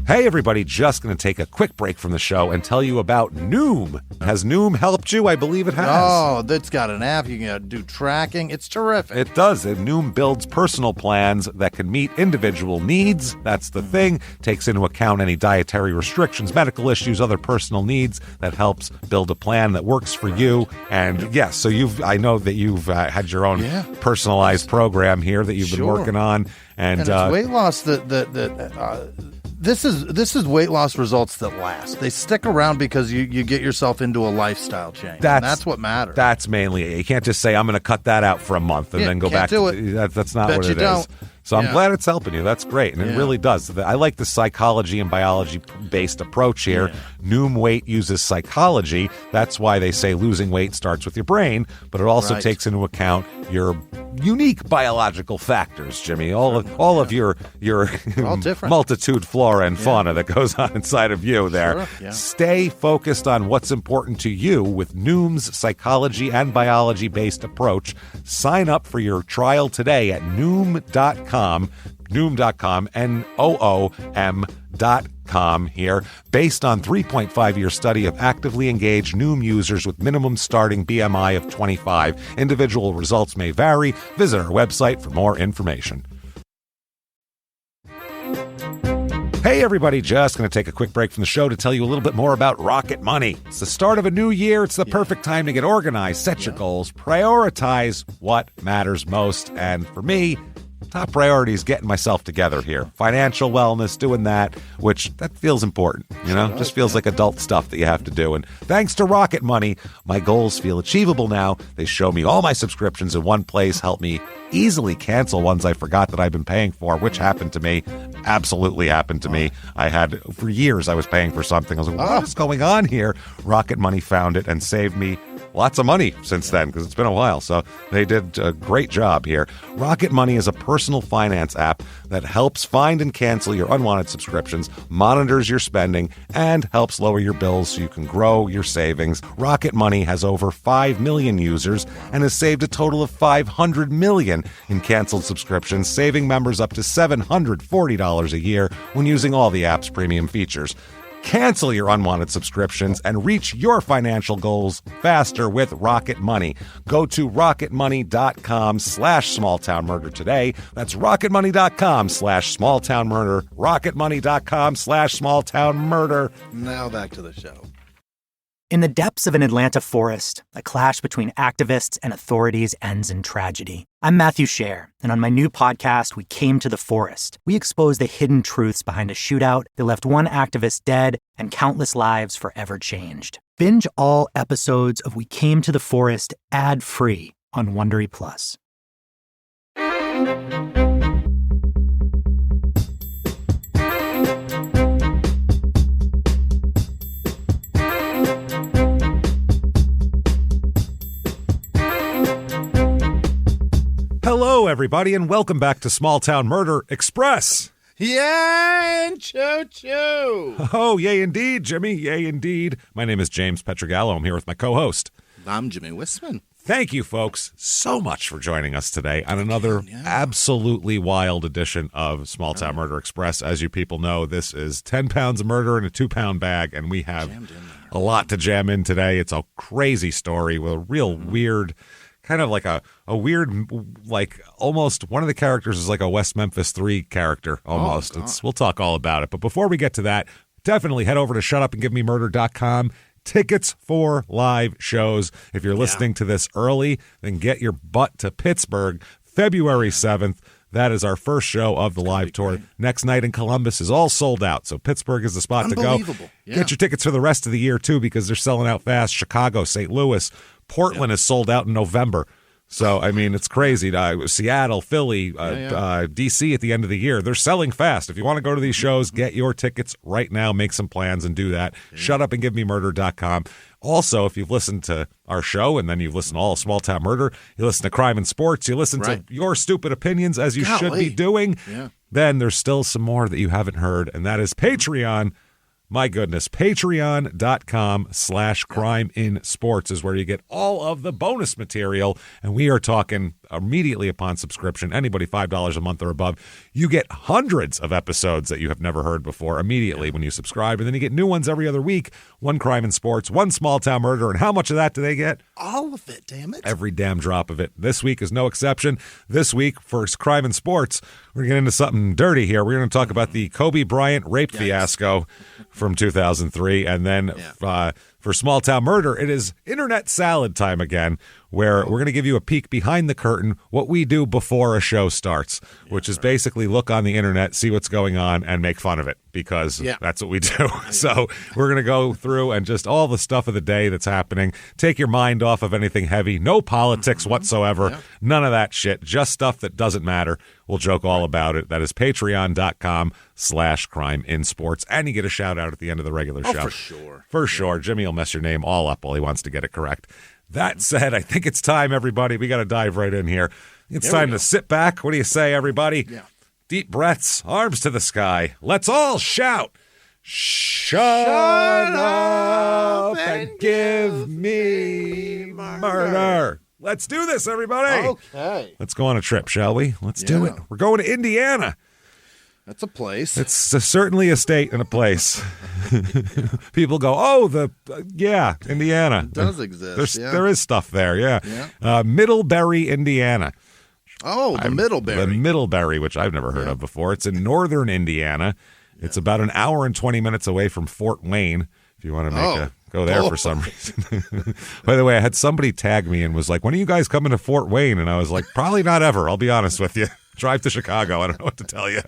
Hey everybody, just going to take a quick break from the show and tell you about Noom. Has Noom helped you? I believe it has. Oh, it's got an app. You can do tracking. It's terrific. It does. Noom builds personal plans that can meet individual needs. That's the thing. Takes into account any dietary restrictions, medical issues, other personal needs. That helps build a plan that works for you. And yes, so I know that you've had your own personalized program here that you've been working on. And it's weight loss This is weight loss results that last. They stick around because you get yourself into a lifestyle change. That's what matters. That's mainly it. You can't just say, I'm going to cut that out for a month and then go back to it. That's not what it is. So I'm glad it's helping you. That's great. And it really does. I like the psychology and biology-based approach here. Yeah. Noom Weight uses psychology. That's why they say losing weight starts with your brain, but it also takes into account your unique biological factors, Jimmy. All of your multitude flora and fauna that goes on inside of you there. Sure. Yeah. Stay focused on what's important to you with Noom's psychology and biology-based approach. Sign up for your trial today at Noom.com, Noom.com here, based on 3.5-year study of actively engaged Noom users with minimum starting BMI of 25. Individual results may vary. Visit our website for more information. Hey everybody, just going to take a quick break from the show to tell you a little bit more about Rocket Money. It's the start of a new year. It's the perfect time to get organized, set your goals, prioritize what matters most. And for me, top priority is getting myself together here. Financial wellness, doing that, which that feels important, just feels like adult stuff that you have to do. And thanks to Rocket Money, my goals feel achievable now. They show me all my subscriptions in one place, help me easily cancel ones I forgot that I've been paying for, which happened to me, absolutely happened to me. For years, I was paying for something. I was like, what is going on here? Rocket Money found it and saved me lots of money since then, because it's been a while. So they did a great job here. Rocket Money is a personal finance app that helps find and cancel your unwanted subscriptions, monitors your spending, and helps lower your bills so you can grow your savings. Rocket Money has over 5 million users and has saved a total of $500 million in canceled subscriptions, saving members up to $740 a year when using all the app's premium features. Cancel your unwanted subscriptions and reach your financial goals faster with Rocket Money. Go to rocketmoney.com/smalltownmurder today. That's rocketmoney.com/smalltownmurder. rocketmoney.com/smalltownmurder. Now back to the show. In the depths of an Atlanta forest, a clash between activists and authorities ends in tragedy. I'm Matthew Scher, and on my new podcast, We Came to the Forest, we expose the hidden truths behind a shootout that left one activist dead and countless lives forever changed. Binge all episodes of We Came to the Forest ad-free on Wondery Plus. Hello, everybody, and welcome back to Small Town Murder Express. Yay, and choo-choo. Oh, yay indeed, Jimmy. Yay indeed. My name is James Petrogallo. I'm here with my co-host. I'm Jimmy Wisman. Thank you, folks, so much for joining us today on another absolutely wild edition of Small Town Murder Express. As you people know, this is 10 pounds of murder in a 2-pound bag, and we have a lot to jam in today. It's a crazy story with a real weird... kind of like a weird, like almost one of the characters is like a West Memphis 3 character almost. We'll talk all about it. But before we get to that, definitely head over to shutupandgivememurder.com. Tickets for live shows. If you're listening to this early, then get your butt to Pittsburgh, February 7th. That is our first show of the live tour. Great. Next night in Columbus is all sold out, so Pittsburgh is the spot to go. Yeah. Get your tickets for the rest of the year, too, because they're selling out fast. Chicago, St. Louis, Portland is sold out in November. So, I mean, it's crazy. Seattle, Philly, D.C. at the end of the year. They're selling fast. If you want to go to these shows, get your tickets right now. Make some plans and do that. Yeah. Shutupandgivememurder.com. Also, if you've listened to our show and then you've listened to all of Small Town Murder, you listen to Crime and Sports, you listen to Your Stupid Opinions, as you should be doing, then there's still some more that you haven't heard, and that is Patreon. My goodness, patreon.com/crimeinsports is where you get all of the bonus material. And we are talking immediately upon subscription. Anybody $5 a month or above, you get hundreds of episodes that you have never heard before immediately when you subscribe. And then you get new ones every other week. One Crime in Sports, one Small Town Murder. And how much of that do they get? All of it, damn it. Every damn drop of it. This week is no exception. This week, for Crime in Sports, we're going to get into something dirty here. We're going to talk about the Kobe Bryant rape fiasco from 2003. And then for Small Town Murder, it is Internet Salad time again, where we're going to give you a peek behind the curtain, what we do before a show starts, which is basically look on the internet, see what's going on, and make fun of it, because that's what we do. So we're going to go through and just all the stuff of the day that's happening, take your mind off of anything heavy, no politics whatsoever, none of that shit, just stuff that doesn't matter. We'll joke all about it. That is patreon.com/crimeinsports. And you get a shout out at the end of the regular show. For sure. For sure. Jimmy will mess your name all up while he wants to get it correct. That said, I think it's time, everybody. We got to dive right in here. It's time to sit back. What do you say, everybody? Yeah. Deep breaths, arms to the sky. Let's all shout. Shut up and give me murder. Let's do this, everybody. Okay. Let's go on a trip, shall we? Let's do it. We're going to Indiana. That's a place. It's certainly a state and a place. People go, Indiana. It does exist. There is stuff there, Middlebury, Indiana. Oh, the Middlebury. The Middlebury, which I've never heard of before. It's in northern Indiana. It's about an hour and 20 minutes away from Fort Wayne, if you want to go there for some reason. By the way, I had somebody tag me and was like, when are you guys coming to Fort Wayne? And I was like, probably not ever, I'll be honest with you. Drive to Chicago. I don't know what to tell you.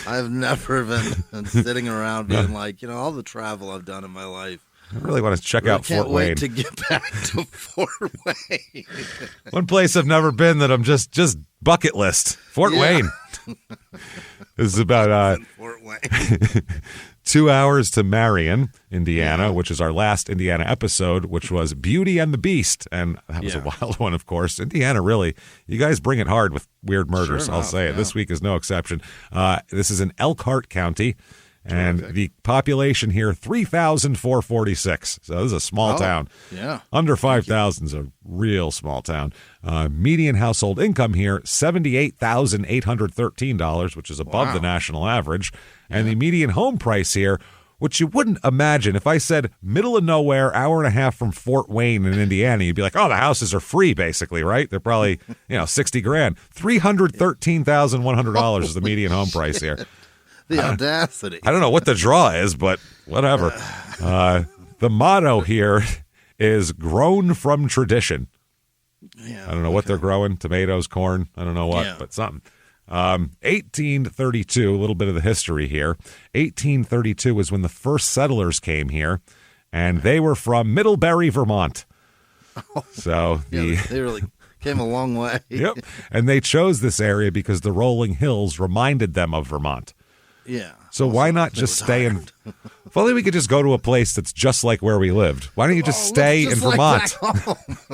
I've never been sitting around being like, all the travel I've done in my life. I really want to check out Fort Wayne. Can't wait to get back to Fort Wayne. One place I've never been that I'm just bucket list. Fort Wayne. This is about Fort Wayne. 2 hours to Marion, Indiana, which is our last Indiana episode, which was Beauty and the Beast. And that was a wild one, of course. Indiana, really, you guys bring it hard with weird murders, I'll say it. This week is no exception. This is in Elkhart County. And the population here, 3,446. So this is a small town. Yeah. Under 5,000 is a real small town. Median household income here, $78,813, which is above the national average. And the median home price here, which you wouldn't imagine. If I said middle of nowhere, hour and a half from Fort Wayne in Indiana, you'd be like, oh, the houses are free, basically, right? They're probably, $60,000. $313,100 is the median home price here. The audacity. I don't know what the draw is, but whatever. The motto here is grown from tradition. Yeah, I don't know what they're growing. Tomatoes, corn. I don't know what, but something. 1832, a little bit of the history here. 1832 was when the first settlers came here, and they were from Middlebury, Vermont. So they really came a long way. Yep. And they chose this area because the rolling hills reminded them of Vermont. Yeah. So why not just stay in? If only we could just go to a place that's just like where we lived. Why don't you just stay in Vermont?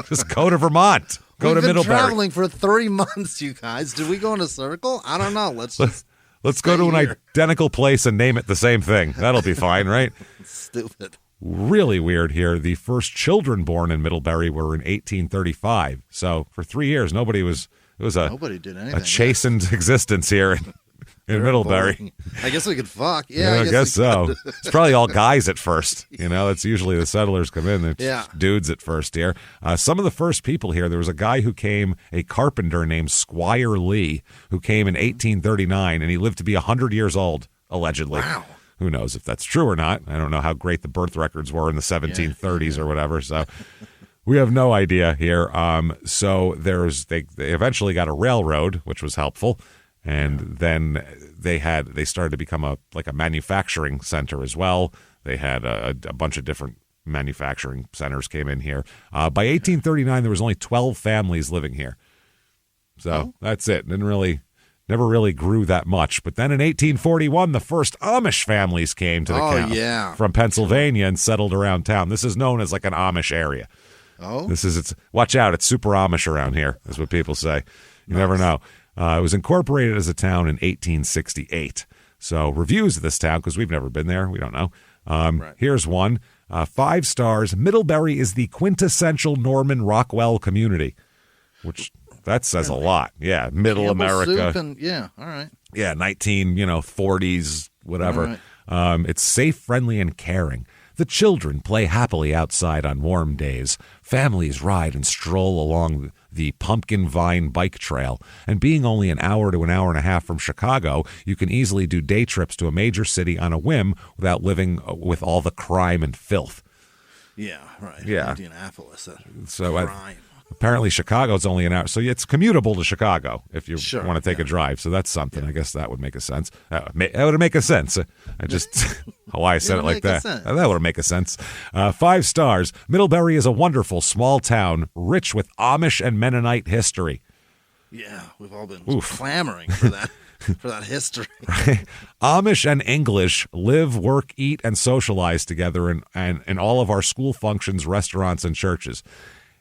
Just go to Vermont. Go to Middlebury. We've been traveling for 3 months, you guys. Did we go in a circle? I don't know. Let's go to an identical place and name it the same thing. That'll be fine, right? Stupid. Really weird here. The first children born in Middlebury were in 1835. So for 3 years, nobody did anything. A chastened existence here in Middlebury. Boring. I guess we could fuck. Yeah, I guess so. It's probably all guys at first. That's usually the settlers come in. They're dudes at first here. Some of the first people here, there was a guy who came, a carpenter named Squire Lee, who came in 1839, and he lived to be 100 years old, allegedly. Wow. Who knows if that's true or not. I don't know how great the birth records were in the 1730s or whatever. So we have no idea here. So they eventually got a railroad, which was helpful. And then they started to become a manufacturing center as well. They had a bunch of different manufacturing centers came in here. By 1839, there was only 12 families living here. So that's it. Never really grew that much. But then in 1841, the first Amish families came to the town from Pennsylvania and settled around town. This is known as like an Amish area. Oh, watch out! It's super Amish around here, is what people say. You never know. It was incorporated as a town in 1868. So reviews of this town, because we've never been there, we don't know. Here's one. 5 stars. Middlebury is the quintessential Norman Rockwell community, which that says a lot. Yeah, Middle America. All right. Yeah, 40s, whatever. Right. It's safe, friendly, and caring. The children play happily outside on warm days. Families ride and stroll along the Pumpkin Vine bike trail. And being only an hour to an hour and a half from Chicago, you can easily do day trips to a major city on a whim without living with all the crime and filth. Yeah, right. Yeah. Indianapolis. Crime. Apparently Chicago's only an hour, so it's commutable to Chicago if you want to take a drive. So that's something. I guess that would make a sense. That would make a sense. I just why I said it like that. That would make a sense. 5 stars. Middlebury is a wonderful small town, rich with Amish and Mennonite history. Yeah, we've all been clamoring for that. For that history. Right. Amish and English live, work, eat, and socialize together in all of our school functions, restaurants, and churches.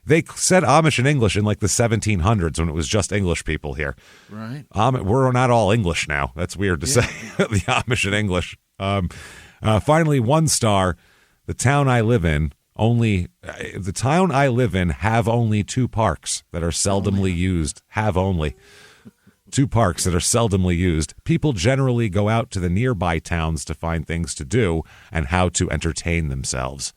They said Amish and English in like the 1700s when it was just English people here. Right. We're not all English now. That's weird to say, the Amish and English. Finally, 1 star. The town I live in have only 2 parks that are seldomly used. Have only 2 parks that are seldomly used. People generally go out to the nearby towns to find things to do and how to entertain themselves.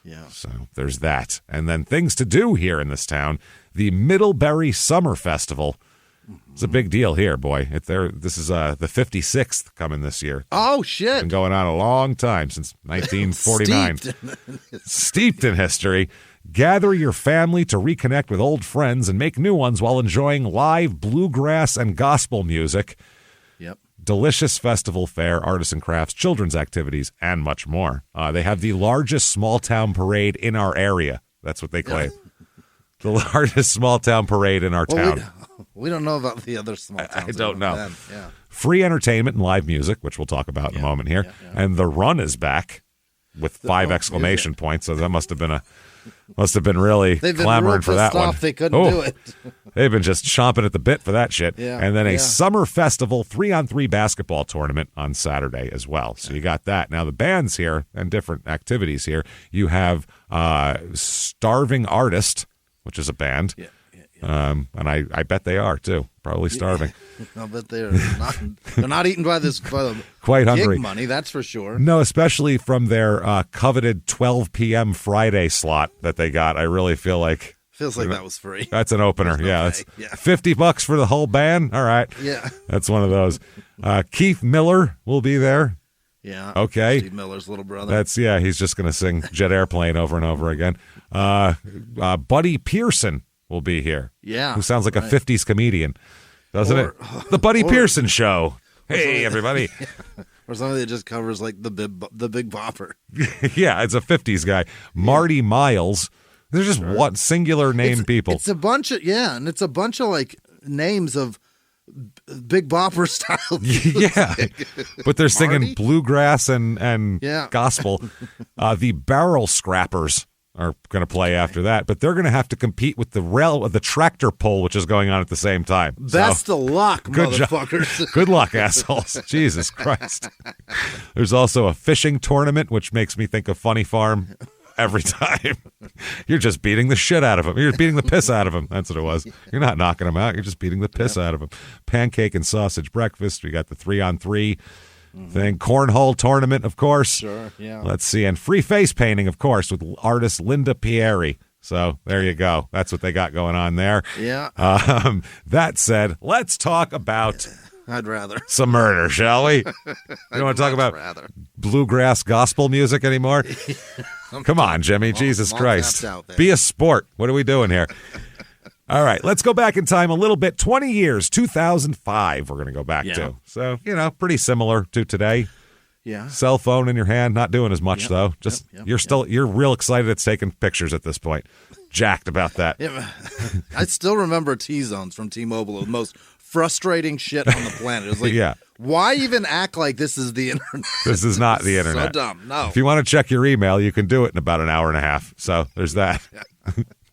Yeah. So there's that. And then things to do here in this town. The Middlebury Summer Festival. It's a big deal here, boy. This is the 56th coming this year. Oh, shit. It's been going on a long time, since 1949. Steeped in history. Gather your family to reconnect with old friends and make new ones while enjoying live bluegrass and gospel music. Yep. Delicious festival fare, artists and crafts, children's activities, and much more. They have the largest small-town parade in our area. That's what they claim. The largest small-town parade in our town. We don't know about the other small towns. I don't know. Yeah. Free entertainment and live music, which we'll talk about in a moment here. Yeah. And the run is back with 5 exclamation points. So that must have been really clamoring for that one. They couldn't do it. They've been just chomping at the bit for that shit. Yeah, and then a summer festival 3-on-3 basketball tournament on Saturday as well. So you got that. Now the bands here and different activities here. You have Starving Artist, which is a band. Yeah. And I bet they are too. Probably starving. I'll bet they're not eaten by the quite hungry gig money, that's for sure. No, especially from their coveted 12 p.m. Friday slot that they got. I really feel like feels like that was free. That's an opener. That's $50 for the whole band. All right. Yeah. That's one of those. Keith Miller will be there. Yeah. Okay. Steve Miller's little brother. He's just going to sing Jet Airplane over and over again. Buddy Pearson will be here. Yeah. Who sounds like a 50s comedian, doesn't it? The Buddy Pearson Show. Hey, everybody. Or something that just covers like the Big Bopper. Yeah, it's a 50s guy. Marty Miles. They're just one singular name people. It's a bunch of, and it's a bunch of like names of Big Bopper style music. Yeah, but they're singing bluegrass and gospel. The Barrel Scrappers are going to play after that, but they're going to have to compete with the tractor pull, which is going on at the same time. Best of luck, motherfuckers. Good luck, assholes. Jesus Christ. There's also a fishing tournament, which makes me think of Funny Farm every time. You're just beating the shit out of them. You're beating the piss out of them. That's what it was. You're not knocking them out. You're just beating the piss out of them. Pancake and sausage breakfast. We got the 3-on-3 thing. Cornhole tournament, of course. Sure, yeah. Let's see. And free face painting, of course, with artist Linda Pieri. So there you go. That's what they got going on there. Yeah. That said, let's talk about I'd rather some murder, shall we? You don't want to talk about bluegrass gospel music anymore? Come on, Jimmy. Jesus Christ. Be a sport. What are we doing here? All right, let's go back in time a little bit. 20 years, 2005, we're going to go back to. So, pretty similar to today. Yeah. Cell phone in your hand, not doing as much, though. Just you're real excited it's taking pictures at this point. Jacked about that. Yeah, I still remember T-Zones from T-Mobile, the most frustrating shit on the planet. It was like, why even act like this is the internet? This is not the internet. So dumb. No. If you want to check your email, you can do it in about an hour and a half. So there's that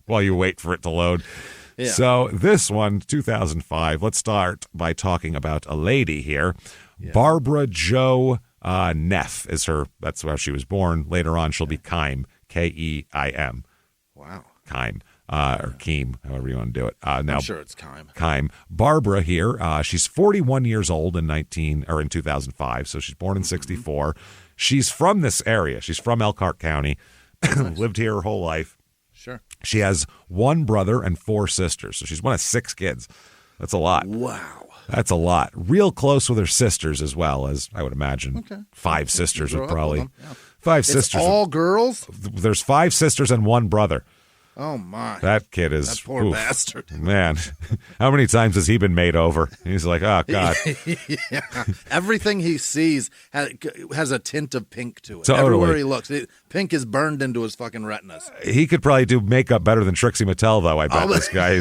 while you wait for it to load. Yeah. So this one, 2005, let's start by talking about a lady here, Barbara Jo Neff is her. That's how she was born. Later on, she'll be Keim, Keim. Wow. Keim. Or Keem, however you want to do it. Now, I'm sure it's Keim. Keim. Barbara here, she's 41 years old in 2005, so she's born in 64. She's from this area. She's from Elkhart County, lived here her whole life. Sure. She has one brother and 4 sisters, so she's one of 6 kids. That's a lot. Wow. That's a lot. Real close with her sisters as well, as I would imagine. Okay. 5 sisters would probably. Yeah. 5 It's sisters. all girls? There's 5 sisters and 1 brother. Oh, my. That kid is... That poor bastard. Man, how many times has he been made over? He's like, oh, God. Yeah. Everything he sees has a tint of pink to it. Totally. Everywhere he looks. Pink is burned into his fucking retinas. He could probably do makeup better than Trixie Mattel, though, I bet this guy.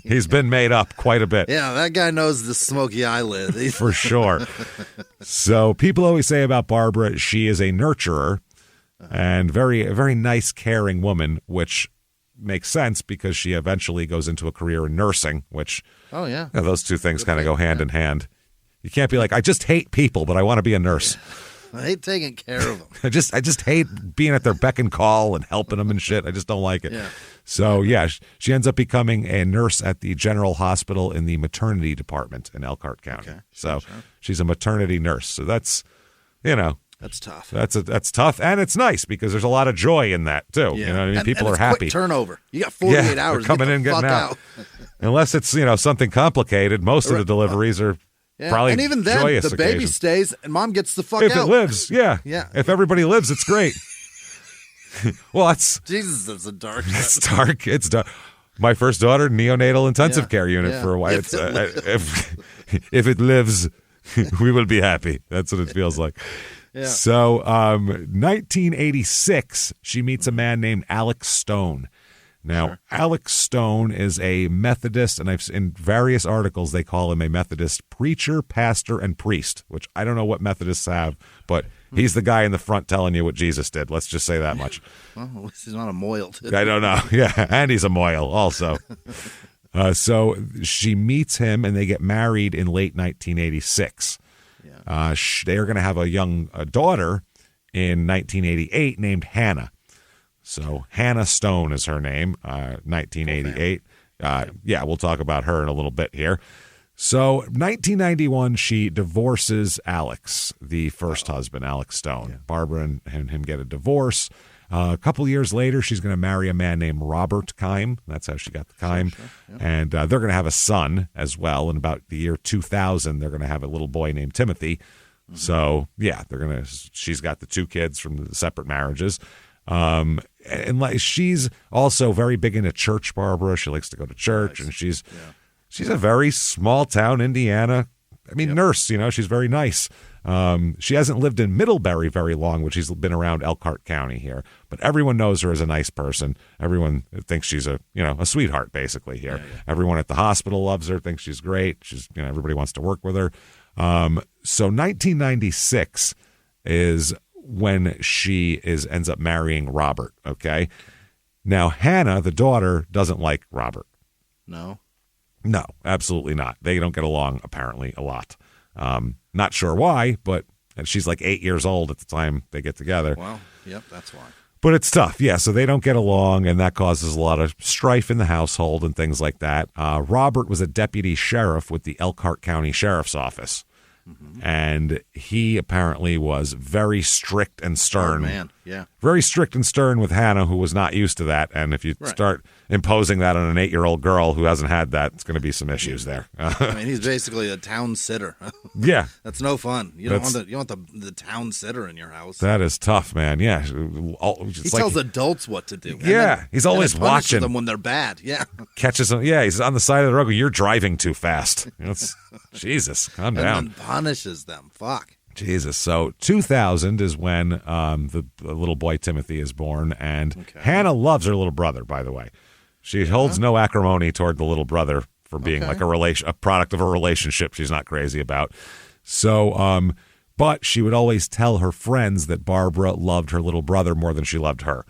He's been made up quite a bit. Yeah, that guy knows the smoky eyelid. For sure. So people always say about Barbara, she is a nurturer. And a very nice, caring woman, which makes sense because she eventually goes into a career in nursing, which those two things kind of go hand in hand. You can't be like, I just hate people, but I want to be a nurse. I hate taking care of them. I just hate being at their beck and call and helping them and shit. I just don't like it. Yeah. So, she ends up becoming a nurse at the General Hospital in the maternity department in Elkhart County. Okay. Sure. She's a maternity nurse. So that's, That's tough. That's tough, and it's nice because there's a lot of joy in that too. Yeah. You know what I mean? And, People and are it's happy. Quick turnover. You got 48 hours. Coming in, getting out. Unless it's something complicated, most of the deliveries are probably and even then, joyous the baby occasions. stays and mom gets the fuck If out. it lives, yeah. If everybody lives, it's great. Well, that's Jesus. That's a dark. It's dark. It's dark. My first daughter, neonatal intensive care unit for a while. If it lives, we will be happy. That's what it feels like. Yeah. So, 1986, she meets a man named Alex Stone. Now, Alex Stone is a Methodist, and in various articles they call him a Methodist preacher, pastor, and priest, which I don't know what Methodists have, but he's the guy in the front telling you what Jesus did. Let's just say that much. Well, at least he's not a moil. I don't know. Yeah, and he's a moil also. So she meets him, and they get married in late 1986. They are going to have a young daughter in 1988 named Hannah. So Hannah Stone is her name, 1988. We'll talk about her in a little bit here. So 1991, she divorces Alex, the first husband, Alex Stone. Yeah. Barbara and him get a divorce. A couple years later, she's going to marry a man named Robert Keim. That's how she got the Keim. Sure. Yeah. And they're going to have a son as well. In about the year 2000, they're going to have a little boy named Timothy. Mm-hmm. So, she's got the 2 kids from the separate marriages. And she's also very big into church, Barbara. She likes to go to church, and she's a very small town Indiana. Nurse, she's very nice. She hasn't lived in Middlebury very long, which she's been around Elkhart County here, but everyone knows her as a nice person. Everyone thinks she's a sweetheart basically here. Yeah. Everyone at the hospital loves her, thinks she's great. She's, everybody wants to work with her. So 1996 is when she ends up marrying Robert. Okay. Now, Hannah, the daughter, doesn't like Robert. No, absolutely not. They don't get along, apparently, a lot. Not sure why, but she's like 8 years old at the time they get together. Well, yep, that's why. But it's tough, so they don't get along, and that causes a lot of strife in the household and things like that. Robert was a deputy sheriff with the Elkhart County Sheriff's Office. Mm-hmm. And he apparently was very strict and stern. Oh, man, yeah. Very strict and stern with Hannah, who was not used to that. And if you start imposing that on an 8-year-old girl who hasn't had that, it's going to be some issues there. He's basically a town sitter. Yeah. That's no fun. You want the town sitter in your house. That is tough, man. Yeah. He tells adults what to do. Yeah. He's always watching them when they're bad. Yeah. Catches them. Yeah. He's on the side of the road. You're driving too fast. Jesus, calm down. And then punishes them. Fuck. Jesus. So 2000 is when the little boy Timothy is born, and Hannah loves her little brother, by the way. She holds no acrimony toward the little brother for being like a product of a relationship she's not crazy about. So, but she would always tell her friends that Barbara loved her little brother more than she loved her.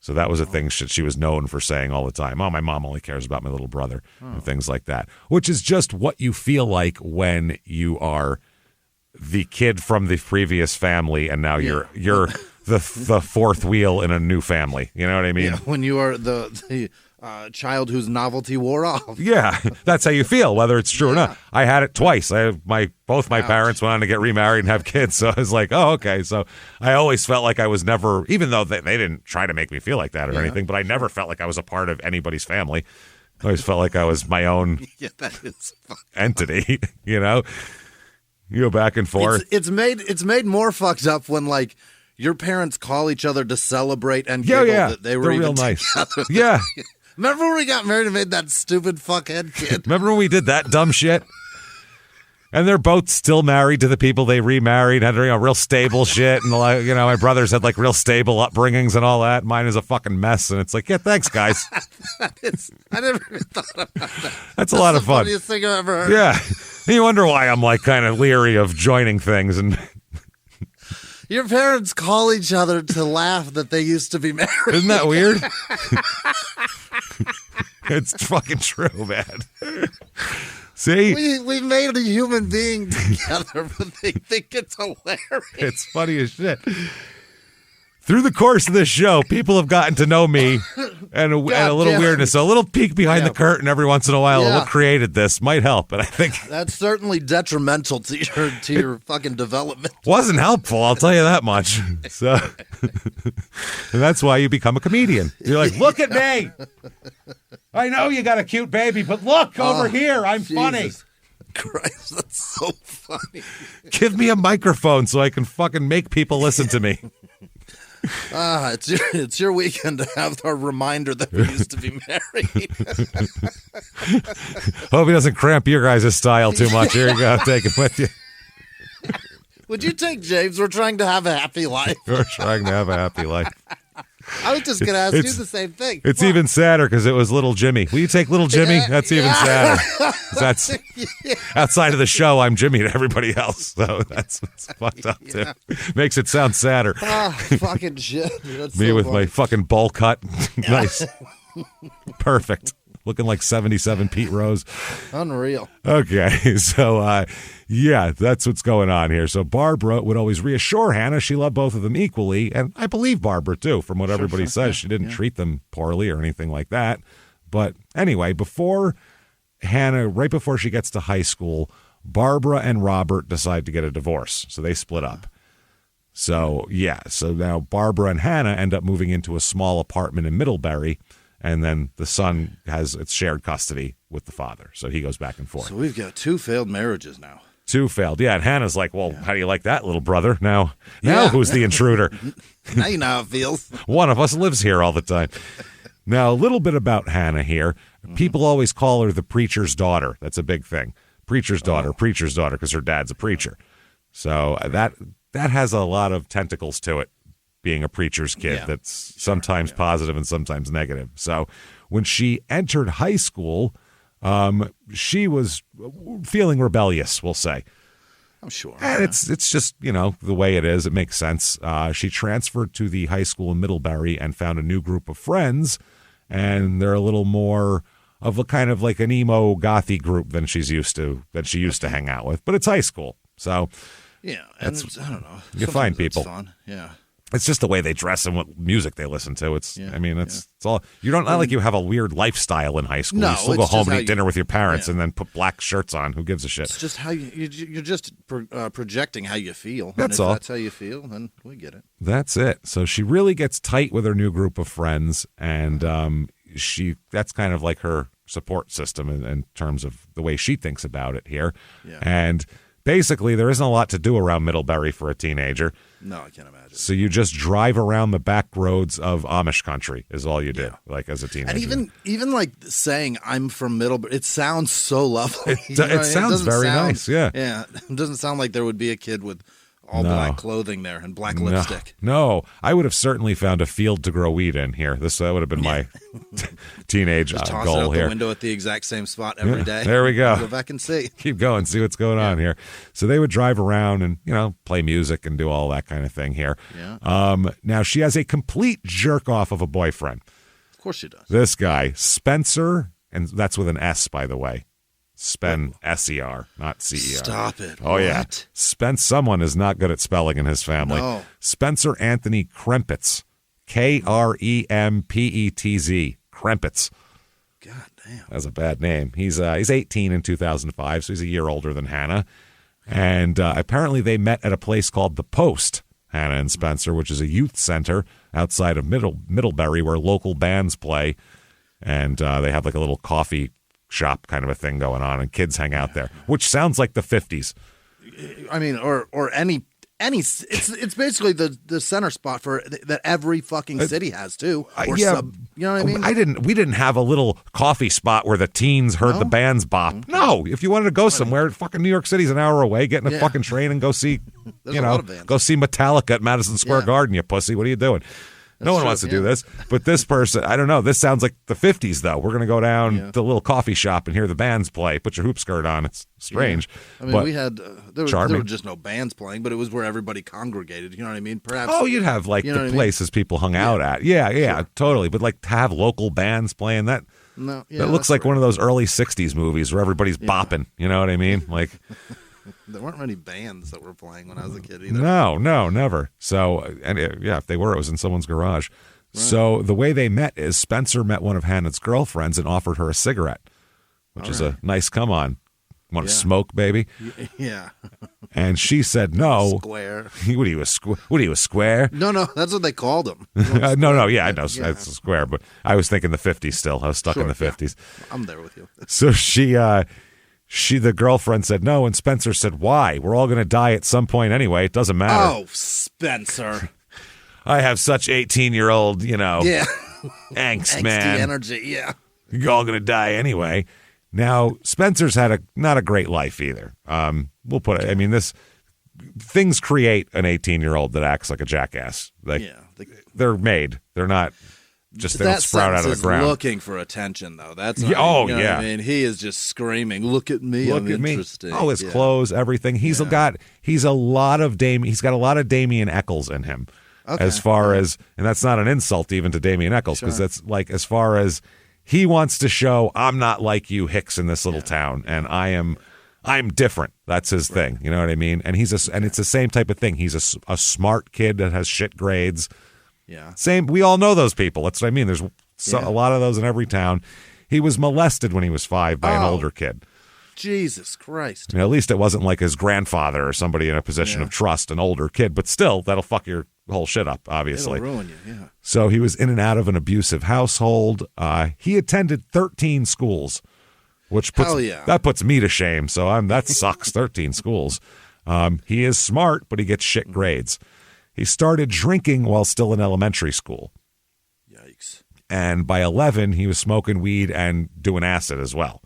So that was a thing she was known for saying all the time. Oh, my mom only cares about my little brother and things like that, which is just what you feel like when you are the kid from the previous family, and now you're the fourth wheel in a new family. You know what I mean? Yeah, when you are the child whose novelty wore off. Yeah, that's how you feel, whether it's true or not. I had it twice. Both my parents went on to get remarried and have kids, so I was like, oh, okay. So I always felt like I was never, even though they didn't try to make me feel like that or anything, but I never felt like I was a part of anybody's family. I always felt like I was my own entity, you know? You go back and forth. It's made more fucked up when, like, your parents call each other to celebrate and giggle that they were They're even real nice. together. Yeah. Remember when we got married and made that stupid fuckhead kid? Remember when we did that dumb shit? And they're both still married to the people they remarried, had real stable shit, and my brothers had like real stable upbringings and all that. Mine is a fucking mess, and it's like, yeah, thanks, guys. I never even thought about that. That's a lot of fun. Funniest thing I've ever heard. Yeah, and you wonder why I'm like kind of leery of joining things. And your parents call each other to laugh that they used to be married. Isn't that weird? It's fucking true, man. See? We made a human being together, but they think it's hilarious. It's funny as shit. Through the course of this show, people have gotten to know me and a little weirdness. So a little peek behind the curtain every once in a while of what created this might help. But I think that's certainly detrimental to your fucking development. Wasn't helpful, I'll tell you that much. So, and that's why you become a comedian. You're like, look at me. I know you got a cute baby, but look over here. I'm funny. Christ, that's so funny. Give me a microphone so I can fucking make people listen to me. It's your weekend to have our reminder that we used to be married. Hope he doesn't cramp your guys' style too much. Here you go. Take it with you. Would you take James? We're trying to have a happy life. We're trying to have a happy life. I was just going to ask you the same thing. It's even sadder because it was little Jimmy. Will you take little Jimmy? That's even sadder. That's outside of the show. I'm Jimmy to everybody else. So that's fucked up too. Makes it sound sadder. Fucking shit. That's Me so with funny. my fucking bowl cut. Nice. Perfect. Looking like 77 Pete Rose. Unreal. Okay, so that's what's going on here. So Barbara would always reassure Hannah she loved both of them equally, and I believe Barbara too, from what everybody says. She didn't treat them poorly or anything like that. But anyway, right before she gets to high school, Barbara and Robert decide to get a divorce, so they split up. So now Barbara and Hannah end up moving into a small apartment in Middlebury. And then the son has its shared custody with the father. So he goes back and forth. So we've got 2 failed marriages now. 2 failed. Yeah, and Hannah's like, well, how do you like that, little brother? Now who's the intruder? Now you know how it feels. One of us lives here all the time. Now, a little bit about Hannah here. People always call her the preacher's daughter. That's a big thing. Preacher's daughter, because her dad's a preacher. So that has a lot of tentacles to it. Being a preacher's kid that's sometimes positive and sometimes negative. So when she entered high school, she was feeling rebellious, we'll say. I'm sure. And it's just, the way it is. It makes sense. She transferred to the high school in Middlebury and found a new group of friends, and they're a little more of a kind of like an emo gothy group than she used to hang out with. But it's high school. So yeah, and I don't know. You find people. It's fun. Yeah. It's just the way they dress and what music they listen to. It's all. You don't, not like you have a weird lifestyle in high school. No, you still go it's home just and how eat dinner with your parents and then put black shirts on. Who gives a shit? It's just how you're just projecting how you feel. That's and if all. that's how you feel, then we get it. That's it. So she really gets tight with her new group of friends, and that's kind of like her support system in terms of the way she thinks about it here. Yeah. And basically, there isn't a lot to do around Middlebury for a teenager. No, I can't imagine. So you just drive around the back roads of Amish country is all you do, like as a teenager. And even like saying I'm from Middlebury, it sounds so lovely. It sounds very nice, yeah. Yeah, it doesn't sound like there would be a kid with all black clothing there and black lipstick. No, I would have certainly found a field to grow weed in here. That would have been my teenage Just toss goal it out here. the window at the exact same spot every day. There we go. Go back and see. Keep going, see what's going on here. So they would drive around and play music and do all that kind of thing here. Yeah. Now she has a complete jerk off of a boyfriend. Of course she does. This guy, Spencer, and that's with an S, by the way. Spen S-E-R, not C-E-R. Stop it. Oh, yeah. What? Spence, someone is not good at spelling in his family. No. Spencer Anthony Krempitz. Krempetz. Krempitz. God damn. That's a bad name. He's 18 in 2005, so he's a year older than Hannah. And apparently they met at a place called The Post, Hannah and Spencer, which is a youth center outside of Middlebury where local bands play. And they have like a little coffee shop kind of a thing going on, and kids hang out there, which sounds like the 50s. I mean, or any. It's basically the center spot for that every fucking city has too. Or yeah, you know what I mean? We didn't have a little coffee spot where the teens heard the bands bop. Mm-hmm. No, if you wanted to go somewhere, fucking New York City's an hour away. Get in a fucking train and go see, go see Metallica at Madison Square Garden. You pussy, what are you doing? No one wants to do this. But this person, I don't know. This sounds like the 50s, though. We're going to go down to the little coffee shop and hear the bands play. Put your hoop skirt on. It's strange. I mean, we had, there were just no bands playing, but it was where everybody congregated. You know what I mean? Perhaps. Oh, you'd have like the places people hung out at. Yeah, sure. Totally. But like to have local bands playing, that looks like one of those early 60s movies where everybody's bopping. You know what I mean? Like. There weren't many bands that were playing when I was a kid either. No, never. So, and if they were, it was in someone's garage. Right. So the way they met is Spencer met one of Hannah's girlfriends and offered her a cigarette, which is a nice come on. Want to smoke, baby? Yeah. And she said no. Square. What are you, a square? No, that's what they called him. No, yeah, I know. It's a square, but I was thinking the 50s still. I was stuck in the 50s. Yeah. I'm there with you. So the girlfriend said no, and Spencer said, why? We're all going to die at some point anyway. It doesn't matter. Oh, Spencer. I have such 18-year-old, angst, Angsty man. Energy, yeah. You're all going to die anyway. Now, Spencer's had not a great life either. We'll put it, I mean, things create an 18-year-old that acts like a jackass. They're made. They're not. Just they don't sprout out of the ground. Looking for attention, though. That's not, I mean, he is just screaming, "Look at me! I'm interesting." Oh, his clothes, everything. He's got a lot of He's got a lot of Damien Eccles in him. Okay. As far as, and that's not an insult even to Damien Eccles, because that's like as far as he wants to show, I'm not like you hicks in this little town, and I'm different. That's his thing. You know what I mean? And and it's the same type of thing. He's a smart kid that has shit grades. Yeah. Same. We all know those people. That's what I mean. There's a lot of those in every town. He was molested when he was 5 by an older kid. Jesus Christ. At least it wasn't like his grandfather or somebody in a position of trust, an older kid. But still, that'll fuck your whole shit up, obviously. It'll ruin you, yeah. So he was in and out of an abusive household. He attended 13 schools, which puts me to shame. So that sucks, 13 schools. He is smart, but he gets shit grades. He started drinking while still in elementary school. Yikes. And by 11, he was smoking weed and doing acid as well.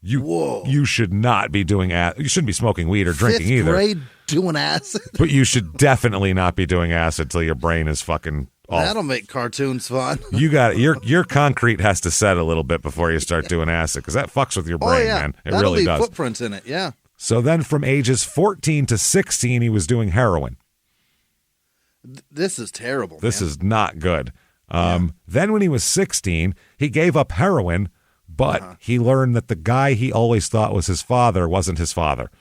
You should not be doing acid. You shouldn't be smoking weed or drinking either. 5th grade doing acid? But you should definitely not be doing acid till your brain is fucking off. That'll make cartoons fun. You got your concrete has to set a little bit before you start doing acid, because that fucks with your brain, man. It That'll really leave does. Footprints in it, yeah. So then from ages 14 to 16, he was doing heroin. This is terrible. This is not good. Then when he was 16, he gave up heroin, but he learned that the guy he always thought was his father wasn't his father.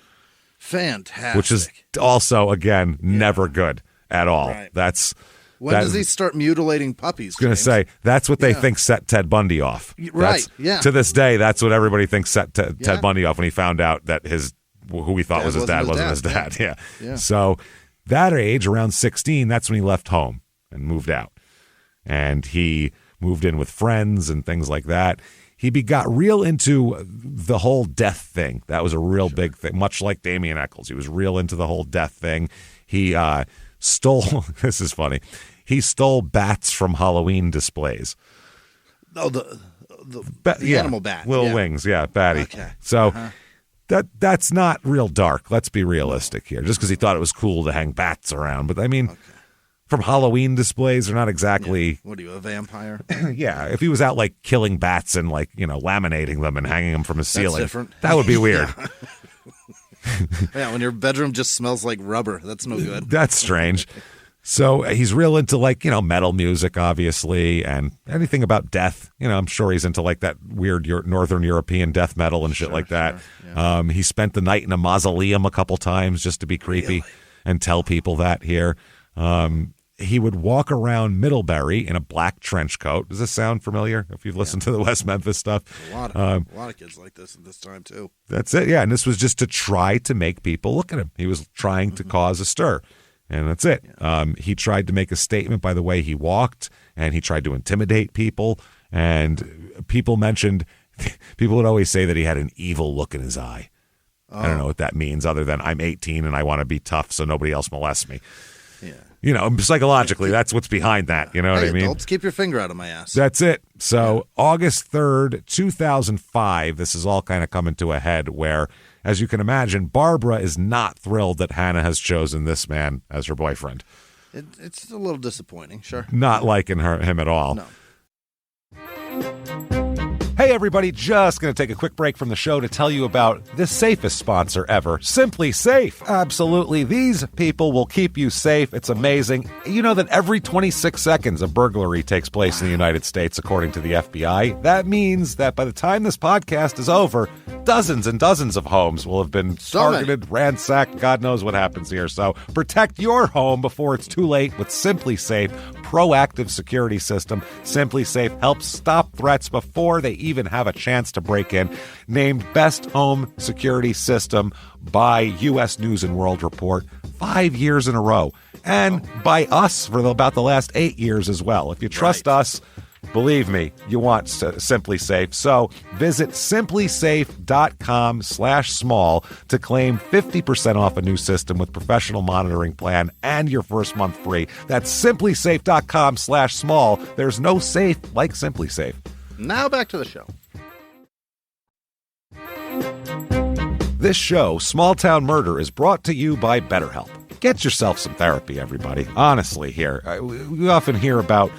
Fantastic. Which is also, again, never good at all. Right. When does he start mutilating puppies? I was going to say, that's what they think set Ted Bundy off. Right, To this day, that's what everybody thinks set Ted Bundy off when he found out that who he thought was his dad wasn't his dad. Yeah. So that age, around 16, that's when he left home and moved out. And he moved in with friends and things like that. He got real into the whole death thing. That was a real big thing, much like Damien Eccles. He was real into the whole death thing. He stole, this is funny, he stole bats from Halloween displays. Oh, the animal bat. Little wings, batty. Okay. So that's not real dark. Let's be realistic here. Just because he thought it was cool to hang bats around. But I mean, from Halloween displays, they're not exactly. Yeah. What are you, a vampire? Yeah. If he was out like killing bats and like, laminating them and hanging them from a ceiling, different. That would be weird. Yeah, when your bedroom just smells like rubber, that's no good. That's strange. So he's real into metal music, obviously, and anything about death. I'm sure he's into that weird Northern European death metal and shit like that. Sure, yeah. He spent the night in a mausoleum a couple times just to be creepy and tell people that here. He would walk around Middlebury in a black trench coat. Does this sound familiar? If you've listened to the West Memphis stuff, a lot of kids like this at this time too. That's it. Yeah, and this was just to try to make people look at him. He was trying to cause a stir. And that's it. Yeah. He tried to make a statement by the way he walked, and he tried to intimidate people. And people would always say that he had an evil look in his eye. I don't know what that means other than I'm 18 and I want to be tough so nobody else molests me. Yeah. Psychologically, that's what's behind that. You know what I mean? Adults, keep your finger out of my ass. That's it. So August 3rd, 2005, this is all kind of coming to a head where, as you can imagine, Barbara is not thrilled that Hannah has chosen this man as her boyfriend. It's a little disappointing, sure. Not liking him at all. No. Hey everybody, just going to take a quick break from the show to tell you about the safest sponsor ever, Simply Safe. Absolutely, these people will keep you safe. It's amazing. You know that every 26 seconds a burglary takes place in the United States, according to the FBI. That means that by the time this podcast is over, dozens and dozens of homes will have been targeted, ransacked. God knows what happens here. So protect your home before it's too late with Simply Safe proactive security system. Simply Safe helps stop threats before they even have a chance to break in. Named Best Home Security System by U.S. News and World Report 5 years in a row. And by us for about the last 8 years as well. If you trust us, believe me, you want Simply Safe. So visit simplysafe.com/small to claim 50% off a new system with professional monitoring plan and your first month free. That's simplysafe.com/small. There's no safe like Simply Safe. Now back to the show. This show, Small Town Murder, is brought to you by BetterHelp. Get yourself some therapy, everybody. Honestly, here. We often hear about,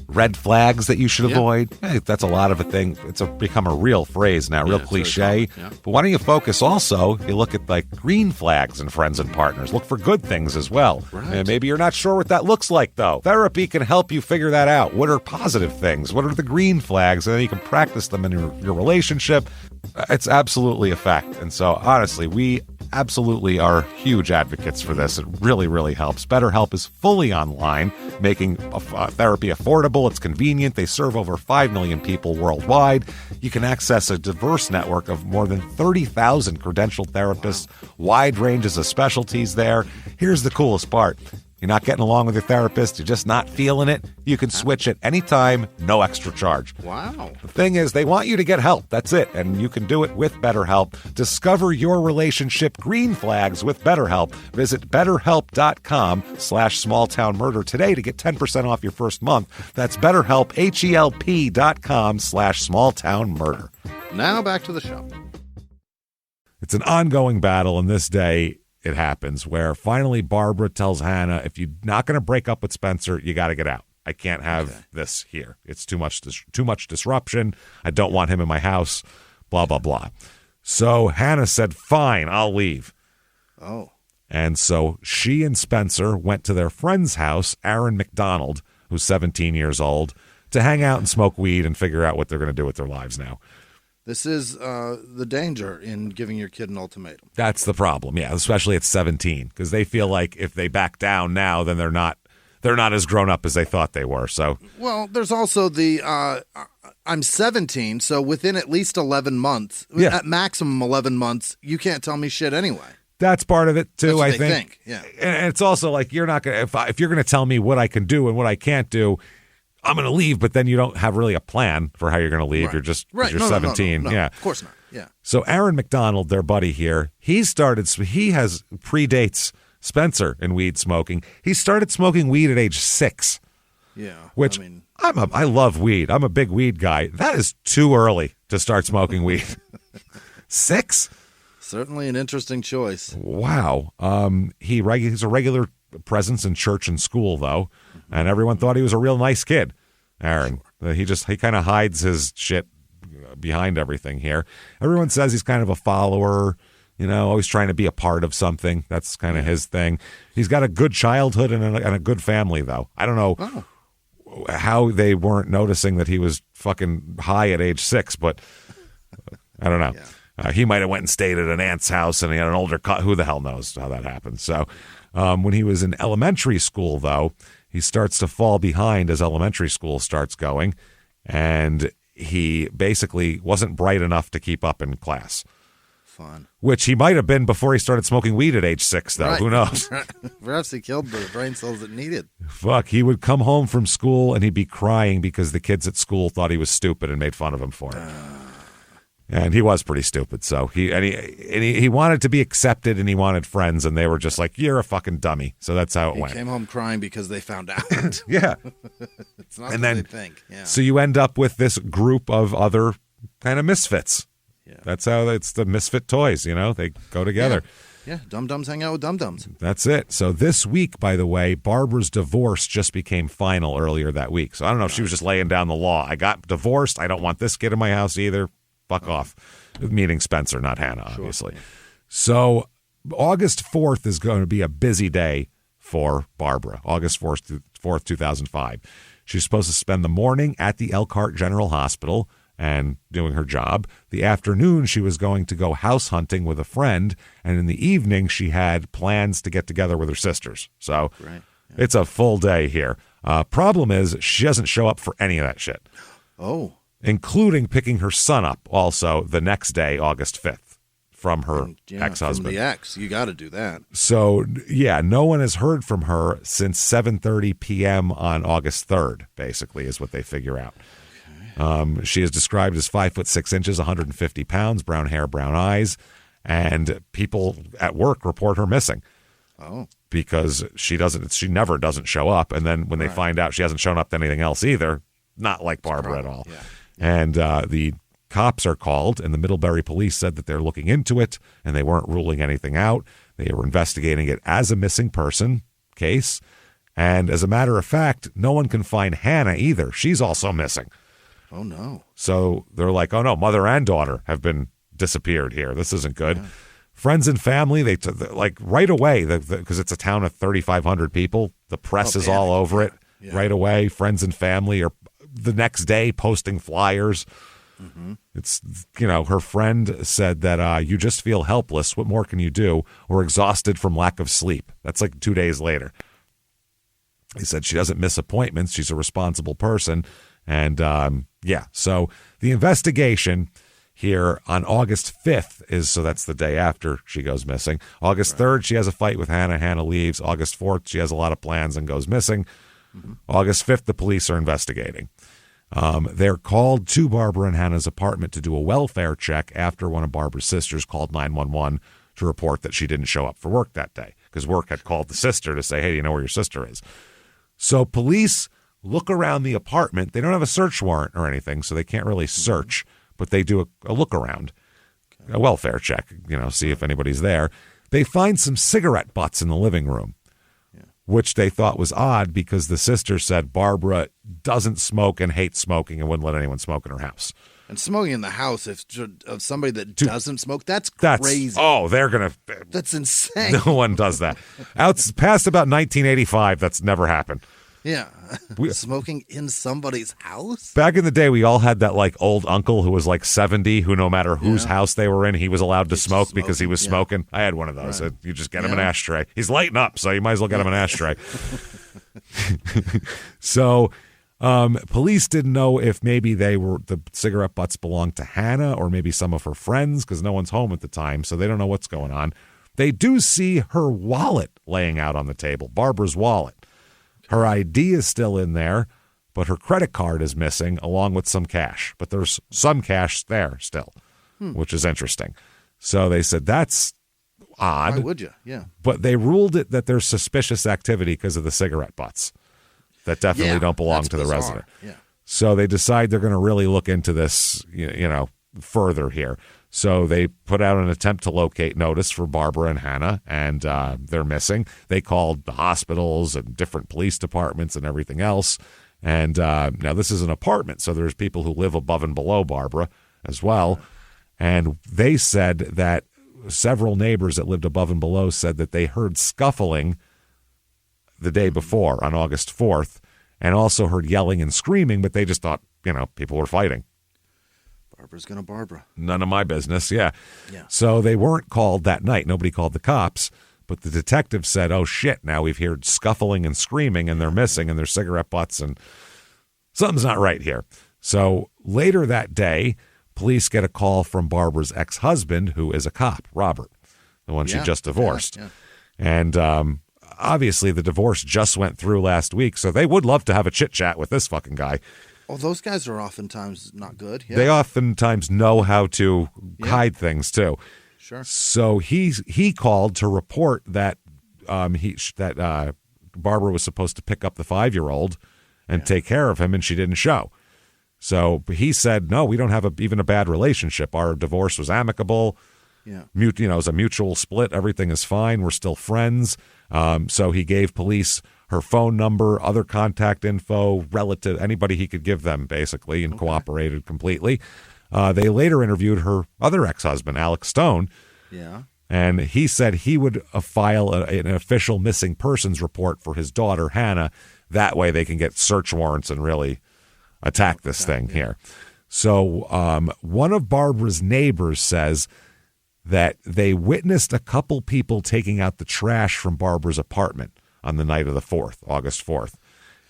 red flags that you should avoid. Hey, that's a lot of a thing. It's become a real phrase now, real cliche. But why don't you focus also, you look at green flags in friends and partners. Look for good things as well. Right. And maybe you're not sure what that looks like, though. Therapy can help you figure that out. What are positive things? What are the green flags? And then you can practice them in your relationship. It's absolutely a fact. And so, honestly, we absolutely are huge advocates for this. It really, really helps. BetterHelp is fully online, making therapy affordable. It's convenient. They serve over 5 million people worldwide. You can access a diverse network of more than 30,000 credentialed therapists, wide ranges of specialties there. Here's the coolest part. You're not getting along with your therapist, you're just not feeling it, you can switch at any time, no extra charge. Wow. The thing is, they want you to get help. That's it. And you can do it with BetterHelp. Discover your relationship green flags with BetterHelp. Visit BetterHelp.com/smalltownmurder today to get 10% off your first month. That's BetterHelp, HELP.com/smalltownmurder. Now back to the show. It's an ongoing battle, and this day it happens where finally Barbara tells Hannah, if you're not going to break up with Spencer, you got to get out. I can't have this here. It's too much disruption. I don't want him in my house, blah, blah, blah. So Hannah said, fine, I'll leave. Oh. And so she and Spencer went to their friend's house, Aaron McDonald, who's 17 years old, to hang out and smoke weed and figure out what they're going to do with their lives now. This is the danger in giving your kid an ultimatum. That's the problem, yeah, especially at 17, because they feel like if they back down now, then they're not as grown up as they thought they were. So, well, there's also the I'm 17, so within at least 11 months, at maximum 11 months, you can't tell me shit anyway. That's part of it too. That's what I they think. Yeah, and it's also like you're not gonna if you're gonna tell me what I can do and what I can't do. I'm going to leave, but then you don't have really a plan for how you're going to leave. Right. You're just you're 17. No, yeah, of course not. Yeah. So Aaron McDonald, their buddy here, he has predates Spencer in weed smoking. He started smoking weed at age 6. Yeah. Which I love weed. I'm a big weed guy. That is too early to start smoking weed. 6? Certainly an interesting choice. Wow. He's a regular presence in church and school, though. And everyone thought he was a real nice kid, Aaron. Sure. He kind of hides his shit behind everything here. Everyone says he's kind of a follower, always trying to be a part of something. That's kind of his thing. He's got a good childhood and a good family, though. I don't know how they weren't noticing that he was fucking high at age 6, but I don't know. He might have went and stayed at an aunt's house and he had an older who the hell knows how that happened. So when he was in elementary school, though, he starts to fall behind as elementary school starts going, and he basically wasn't bright enough to keep up in class. Fun. Which he might have been before he started smoking weed at age 6, though. Right. Who knows? Perhaps he killed the brain cells it needed. Fuck. He would come home from school and he'd be crying because the kids at school thought he was stupid and made fun of him for it. And he was pretty stupid. So he wanted to be accepted and he wanted friends, and they were just like, "You're a fucking dummy." So that's how it went. He came home crying because they found out. Yeah. It's not what they think. Yeah. So you end up with this group of other kind of misfits. Yeah. That's how it's the misfit toys, they go together. Yeah, dum-dums hang out with dum-dums. That's it. So this week, by the way, Barbara's divorce just became final earlier that week. So I don't know if she was just laying down the law. I got divorced. I don't want this kid in my house either. Fuck off. Meaning Spencer, not Hannah, obviously. Sure, yeah. So August 4th is going to be a busy day for Barbara. August 4th, 2005. She's supposed to spend the morning at the Elkhart General Hospital and doing her job. The afternoon, she was going to go house hunting with a friend, and in the evening, she had plans to get together with her sisters. So It's a full day here. Problem is, she doesn't show up for any of that shit. Oh. Including picking her son up also the next day, August 5th, from her ex-husband. From the ex. You got to do that. So, no one has heard from her since 7:30 p.m. on August 3rd, basically, is what they figure out. She is described as 5'6", 150 pounds, brown hair, brown eyes, and people at work report her missing. Oh. Because she never doesn't show up, and then when they find out she hasn't shown up to anything else either, not like Barbara at all. Yeah. And the cops are called, and the Middlebury police said that they're looking into it, and they weren't ruling anything out. They were investigating it as a missing person case. And as a matter of fact, no one can find Hannah either. She's also missing. Oh, no. So they're like, oh, no, mother and daughter have been disappeared here. This isn't good. Yeah. Friends and family, they like right away, because it's a town of 3,500 people, the press is all over it right away. Friends and family are the next day posting flyers. Mm-hmm. It's, her friend said that you just feel helpless. What more can you do? We're exhausted from lack of sleep. That's like 2 days later. He said she doesn't miss appointments. She's a responsible person. And so the investigation here on August 5th so that's the day after she goes missing. August 3rd, she has a fight with Hannah. Hannah leaves. August 4th, she has a lot of plans and goes missing. Mm-hmm. August 5th, the police are investigating. They're called to Barbara and Hannah's apartment to do a welfare check after one of Barbara's sisters called 911 to report that she didn't show up for work that day because work had called the sister to say, hey, you know where your sister is? So police look around the apartment. They don't have a search warrant or anything, so they can't really search, but they do a look around, a welfare check, see if anybody's there. They find some cigarette butts in the living room, which they thought was odd because the sister said Barbara doesn't smoke and hates smoking and wouldn't let anyone smoke in her house. And smoking in the house of somebody that doesn't smoke, that's crazy. They're going to... That's insane. No one does that. Past about 1985, that's never happened. Yeah. Smoking in somebody's house? Back in the day, we all had that old uncle who was 70, who no matter whose house they were in, he was allowed to smoke because he was smoking. I had one of those. Right. You just get him an ashtray. He's lighting up, so you might as well get him an ashtray. So police didn't know if maybe the cigarette butts belonged to Hannah or maybe some of her friends because no one's home at the time, so they don't know what's going on. They do see her wallet laying out on the table, Barbara's wallet. Her ID is still in there, but her credit card is missing along with some cash. But there's some cash there still, which is interesting. So they said that's odd. Why would you? Yeah. But they ruled it that there's suspicious activity because of the cigarette butts that definitely don't belong to the resident. Yeah. So they decide they're going to really look into this, further here. So they put out an attempt to locate notice for Barbara and Hannah, and they're missing. They called the hospitals and different police departments and everything else. And now this is an apartment, so there's people who live above and below Barbara as well. And they said that several neighbors that lived above and below said that they heard scuffling the day before on August 4th and also heard yelling and screaming, but they just thought, people were fighting. Barbara's gonna Barbara. None of my business, yeah. Yeah. So they weren't called that night. Nobody called the cops, but the detective said, oh, shit, now we've heard scuffling and screaming, and they're missing, and there's cigarette butts, and something's not right here. So later that day, police get a call from Barbara's ex-husband, who is a cop, Robert, the one she just divorced. Yeah. And obviously the divorce just went through last week, so they would love to have a chit-chat with this fucking guy. Oh, those guys are oftentimes not good. Yeah. They oftentimes know how to hide things, too. Sure. So he called to report that Barbara was supposed to pick up the 5-year-old and take care of him, and she didn't show. So he said, no, we don't have even a bad relationship. Our divorce was amicable. Yeah. It was a mutual split. Everything is fine. We're still friends. So he gave police her phone number, other contact info, relative, anybody he could give them, basically, and cooperated completely. They later interviewed her other ex-husband, Alex Stone. Yeah. And he said he would file an official missing persons report for his daughter, Hannah. That way they can get search warrants and really attack this thing here. So one of Barbara's neighbors says that they witnessed a couple people taking out the trash from Barbara's apartment on the night of the 4th, August 4th,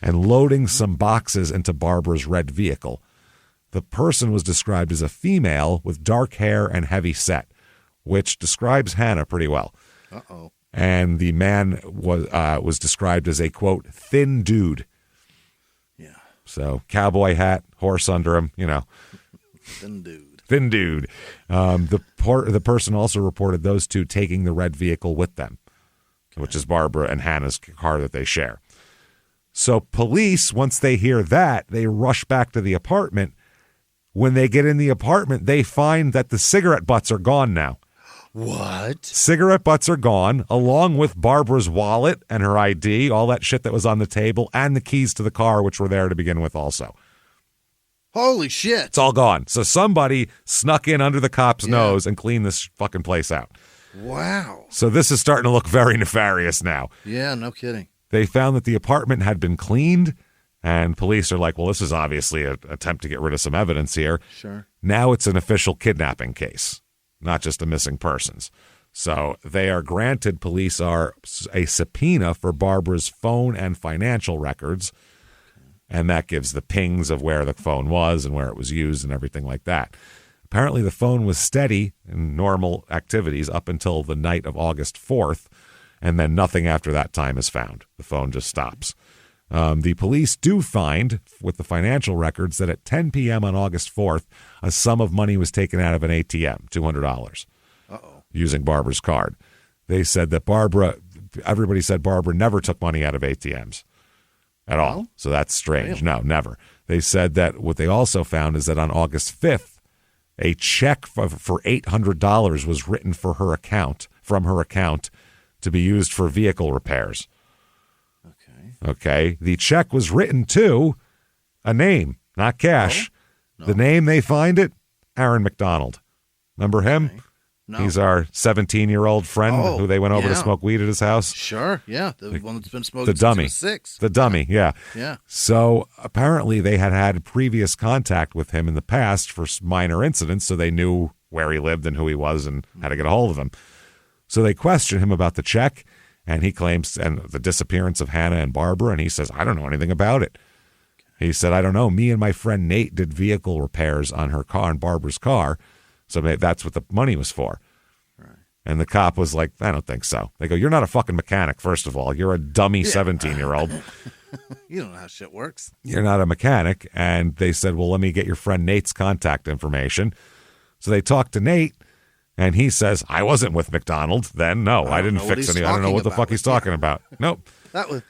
and loading some boxes into Barbara's red vehicle. The person was described as a female with dark hair and heavy set, which describes Hannah pretty well. Uh-oh. And the man was described as a, quote, thin dude. Yeah. So cowboy hat, horse under him, Thin dude. Thin dude. The person also reported those two taking the red vehicle with them, which is Barbara and Hannah's car that they share. So police, once they hear that, they rush back to the apartment. When they get in the apartment, they find that the cigarette butts are gone now. What? Cigarette butts are gone, along with Barbara's wallet and her ID, all that shit that was on the table, and the keys to the car, which were there to begin with also. Holy shit. It's all gone. So somebody snuck in under the cop's nose and cleaned this fucking place out. Wow. So this is starting to look very nefarious now. Yeah, no kidding. They found that the apartment had been cleaned, and police are like, well, this is obviously an attempt to get rid of some evidence here. Sure. Now it's an official kidnapping case, not just a missing persons. So they are granted, police are a subpoena for Barbara's phone and financial records, and that gives the pings of where the phone was and where it was used and everything like that. Apparently the phone was steady in normal activities up until the night of August 4th, and then nothing after that time is found. The phone just stops. The police do find, with the financial records, that at 10 p.m. on August 4th, a sum of money was taken out of an ATM, $200, using Barbara's card. They said that everybody said Barbara never took money out of ATMs at all. So that's strange. Really? No, never. They said that what they also found is that on August 5th, a check for $800 was written from her account to be used for vehicle repairs. Okay. The check was written to a name, not cash. No. The name they find it, Aaron McDonald. Remember him? Okay. No. He's our 17-year-old friend who they went over to smoke weed at his house. Sure, yeah. The one that's been smoking the dummy. Since he was 6. The dummy, yeah. Yeah. So apparently they had previous contact with him in the past for minor incidents, so they knew where he lived and who he was and how to get a hold of him. So they questioned him about the check, and he claims, and the disappearance of Hannah and Barbara, and he says, I don't know anything about it. He said, I don't know. Me and my friend Nate did vehicle repairs on her car, on Barbara's car, so that's what the money was for. Right. And the cop was like, I don't think so. They go, you're not a fucking mechanic, first of all. You're a dummy 17-year-old. You don't know how shit works. You're not a mechanic. And they said, well, let me get your friend Nate's contact information. So they talked to Nate. And he says, I wasn't with McDonald then. No, I didn't fix any. I don't know what the fuck he's talking about. Nope. That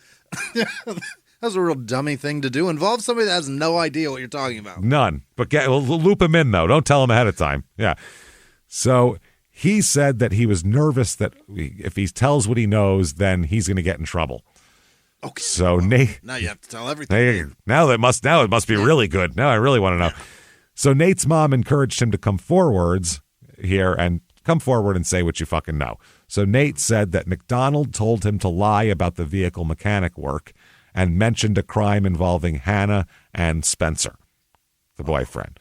was a real dummy thing to do. Involve somebody that has no idea what you're talking about. None. But loop him in, though. Don't tell him ahead of time. Yeah. So he said that he was nervous that if he tells what he knows, then he's going to get in trouble. Okay. So Nate. Now you have to tell everything. Now it must be really good. Now I really want to know. So Nate's mom encouraged him to come forwards here and come forward and say what you fucking know. So Nate said that McDonald told him to lie about the vehicle mechanic work and mentioned a crime involving Hannah and Spencer, the boyfriend.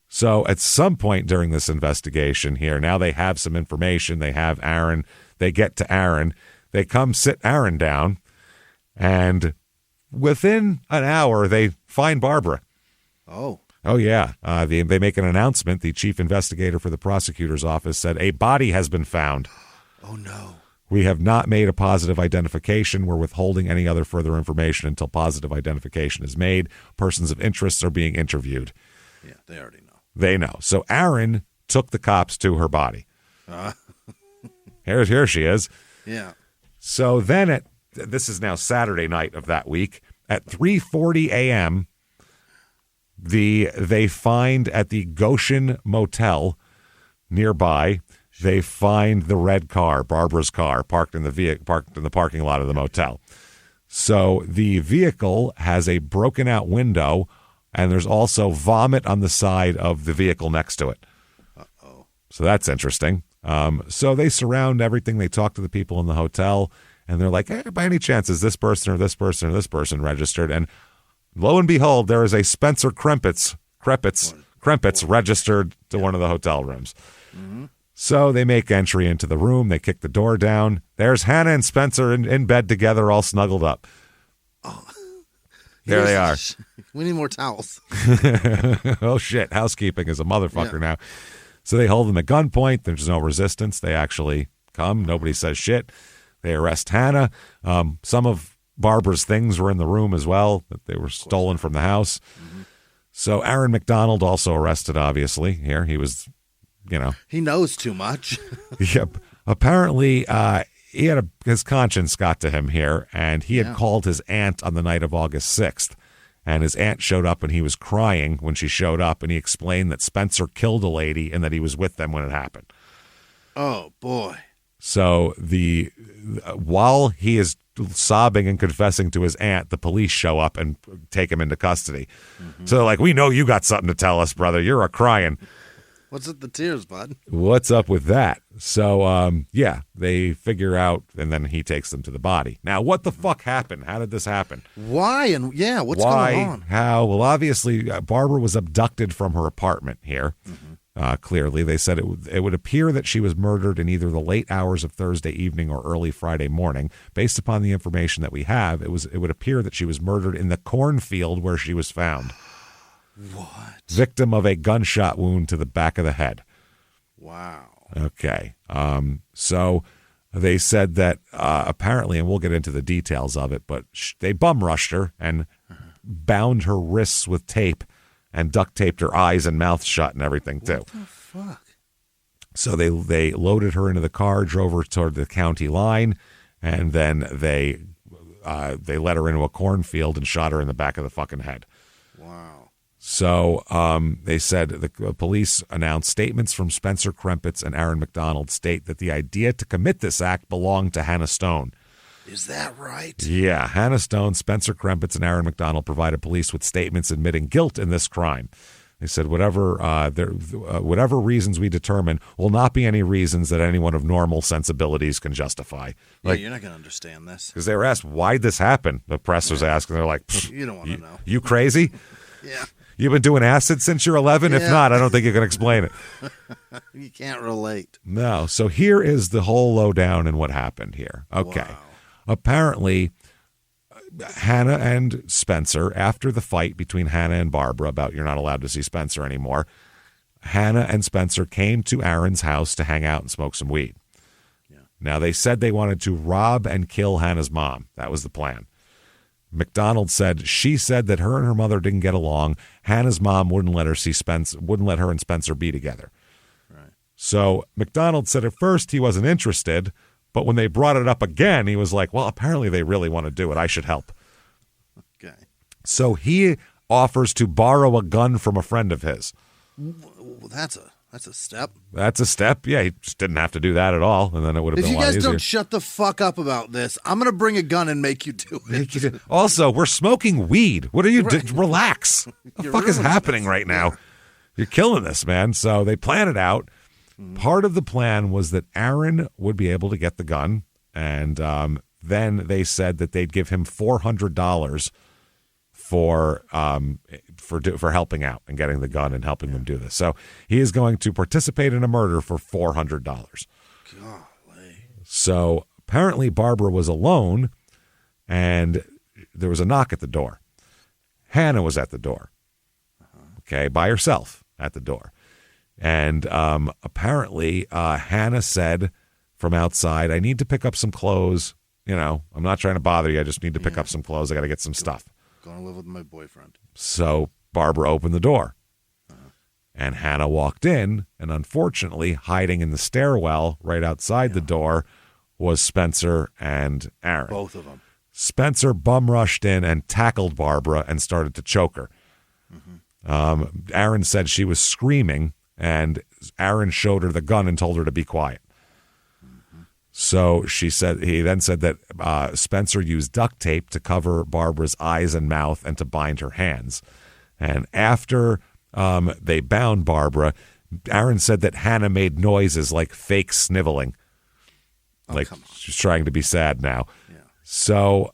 So at some point during this investigation here, now they have some information. They have Aaron. They get to Aaron. They come sit Aaron down, and within an hour, they find Barbara. Oh, yeah. They make an announcement. The chief investigator for the prosecutor's office said a body has been found. Oh, no. We have not made a positive identification. We're withholding any other further information until positive identification is made. Persons of interest are being interviewed. Yeah, they already know. They know. So Aaron took the cops to her body. Here she is. Yeah. So then this is now Saturday night of that week, at 3:40 a.m., they find at the Goshen Motel nearby, they find the red car, Barbara's car, parked in the parking lot of the motel. So the vehicle has a broken out window, and there's also vomit on the side of the vehicle next to it. Uh-oh. So that's interesting. So they surround everything. They talk to the people in the hotel, and they're like, hey, by any chance, is this person or this person or this person registered? And lo and behold, there is a Spencer Krempitz registered to one of the hotel rooms. Mm-hmm. So they make entry into the room. They kick the door down. There's Hannah and Spencer in bed together, all snuggled up. Oh, there they are. We need more towels. Oh, shit. Housekeeping is a motherfucker now. So they hold them at gunpoint. There's no resistance. They actually come. Nobody says shit. They arrest Hannah. Some of Barbara's things were in the room as well, that they were stolen from the house. Mm-hmm. So Aaron McDonald also arrested, obviously. Here, he was, He knows too much. Yep. Apparently, his conscience got to him here, and he had called his aunt on the night of August 6th. And his aunt showed up, and he was crying when she showed up, and he explained that Spencer killed a lady and that he was with them when it happened. Oh, boy. So while he is sobbing and confessing to his aunt, the police show up and take him into custody. Mm-hmm. So they're like, we know you got something to tell us, brother. You're a crying. What's with the tears, bud? What's up with that? So, they figure out, and then he takes them to the body. Now, what the fuck happened? How did this happen? Why? And what's going on? How? Well, obviously, Barbara was abducted from her apartment here. Mm-hmm. Clearly, they said it would appear that she was murdered in either the late hours of Thursday evening or early Friday morning. Based upon the information that we have, it would appear that she was murdered in the cornfield where she was found. What? Victim of a gunshot wound to the back of the head. Wow. Okay. So they said that apparently, and we'll get into the details of it, but they bum rushed her and bound her wrists with tape and duct taped her eyes and mouth shut and everything too. What the fuck? So they loaded her into the car, drove her toward the county line, and then they let her into a cornfield and shot her in the back of the fucking head. Wow. So they said the police announced statements from Spencer Krempitz and Aaron McDonald state that the idea to commit this act belonged to Hannah Stone. Is that right? Yeah. Hannah Stone, Spencer Krempitz, and Aaron McDonald provided police with statements admitting guilt in this crime. They said whatever reasons we determine will not be any reasons that anyone of normal sensibilities can justify. You're not going to understand this. Because they were asked, why'd this happen? The press was asking. They're like, you don't want to know. You crazy? Yeah. You've been doing acid since you're 11? Yeah. If not, I don't think you can explain it. You can't relate. No. So here is the whole lowdown and what happened here. Okay. Wow. Apparently, Hannah and Spencer, after the fight between Hannah and Barbara about you're not allowed to see Spencer anymore, Hannah and Spencer came to Aaron's house to hang out and smoke some weed. Yeah. Now, they said they wanted to rob and kill Hannah's mom. That was the plan. McDonald said she said that her and her mother didn't get along. Hannah's mom wouldn't let her and Spencer be together. Right. So McDonald said at first he wasn't interested, but when they brought it up again, he was like, well, apparently they really want to do it. I should help. Okay. So he offers to borrow a gun from a friend of his. Well, that's a step. That's a step. Yeah, he just didn't have to do that at all, and then it would have been a lot easier. If you guys don't shut the fuck up about this, I'm going to bring a gun and make you do it. Also, we're smoking weed. What are you doing? Relax. What the fuck is happening right now? You're killing this, man. So they plan it out. Part of the plan was that Aaron would be able to get the gun, and then they said that they'd give him $400 for helping out and getting the gun and helping them do this. So he is going to participate in a murder for $400. Golly. So apparently Barbara was alone, and there was a knock at the door. Hannah was at the door, okay, by herself at the door. And apparently Hannah said from outside, I need to pick up some clothes. I'm not trying to bother you. I just need to pick up some clothes. I got to get some stuff. Going to live with my boyfriend. So Barbara opened the door. And Hannah walked in, and unfortunately, hiding in the stairwell right outside the door was Spencer and Aaron. Both of them. Spencer bum rushed in and tackled Barbara and started to choke her. Aaron said she was screaming, and Aaron showed her the gun and told her to be quiet. So he then said that Spencer used duct tape to cover Barbara's eyes and mouth and to bind her hands. And after they bound Barbara, Aaron said that Hannah made noises like fake sniveling. Like she's trying to be sad now. So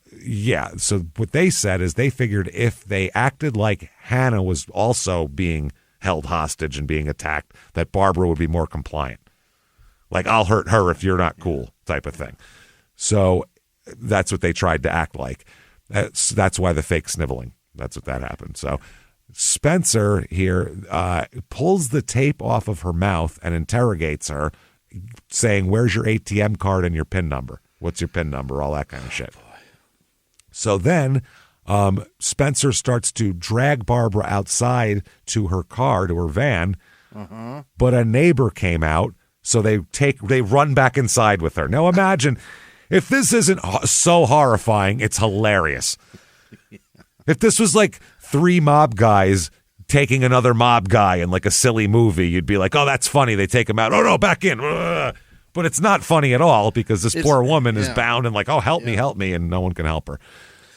what they said is they figured if they acted like Hannah was also being held hostage and being attacked, that Barbara would be more compliant. Like, I'll hurt her if you're not cool type of thing. So that's what they tried to act like. That's why the fake sniveling. That's what that happened. So Spencer here pulls the tape off of her mouth and interrogates her, saying, where's your ATM card and your PIN number? What's your PIN number? All that kind of shit. So then Spencer starts to drag Barbara outside to her car, to her van, but a neighbor came out, so they run back inside with her. Now imagine, if this isn't so horrifying, it's hilarious. If this was like three mob guys taking another mob guy in like a silly movie, you'd be like, oh, that's funny. They take him out. Oh, no, back in. But it's not funny at all because this poor woman is bound and like, oh, help me, and no one can help her.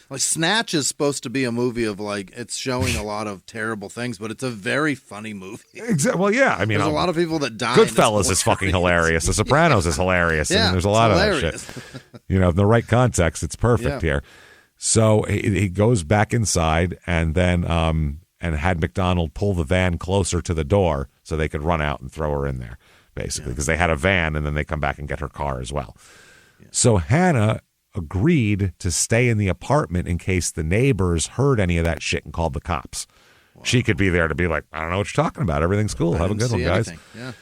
Like Snatch is supposed to be a movie of like, it's showing a lot of terrible things, but it's a very funny movie. Exactly. Well, yeah. I mean, there's a lot of people that die. Goodfellas is fucking hilarious. The Sopranos is hilarious. Yeah, and there's a lot of that shit. In the right context, it's perfect here. So he goes back inside and then and had McDonald pull the van closer to the door so they could run out and throw her in there, basically, because they had a van and then they come back and get her car as well. So Hannah agreed to stay in the apartment in case the neighbors heard any of that shit and called the cops. Wow. She could be there to be like, I don't know what you're talking about. Everything's cool. Have a good one, guys. Yeah.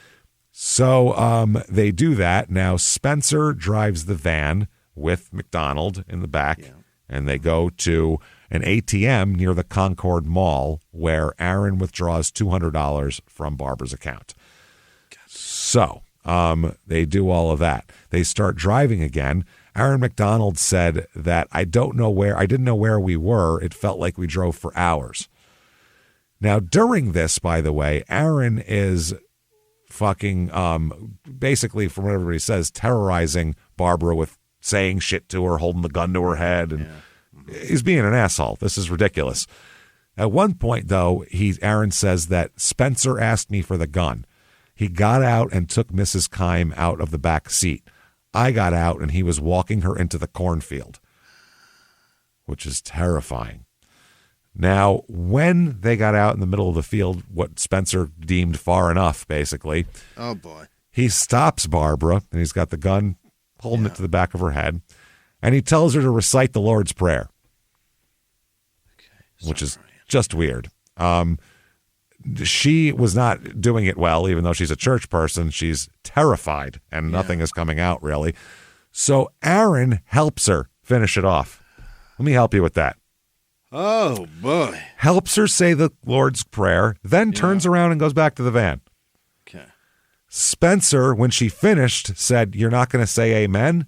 So they do that. Now Spencer drives the van with McDonald in the back, and they go to an ATM near the Concord Mall where Aaron withdraws $200 from Barbara's account. Gotcha. So they do all of that. They start driving again. Aaron McDonald said that I didn't know where we were. It felt like we drove for hours. Now, during this, by the way, Aaron is fucking, basically, from what everybody says, terrorizing Barbara with saying shit to her, holding the gun to her head, and he's being an asshole. This is ridiculous. At one point, though, Aaron says that Spencer asked me for the gun. He got out and took Mrs. Kime out of the back seat. I got out and he was walking her into the cornfield, which is terrifying. Now, when they got out in the middle of the field, what Spencer deemed far enough, basically. Oh, boy. He stops Barbara, and he's got the gun holding it to the back of her head, and he tells her to recite the Lord's Prayer, which is just weird. She was not doing it well, even though she's a church person. She's terrified, and nothing is coming out, really. So Aaron helps her finish it off. Let me help you with that. Oh, boy. Helps her say the Lord's Prayer, then turns around and goes back to the van. Okay. Spencer, when she finished, said, "You're not going to say amen?"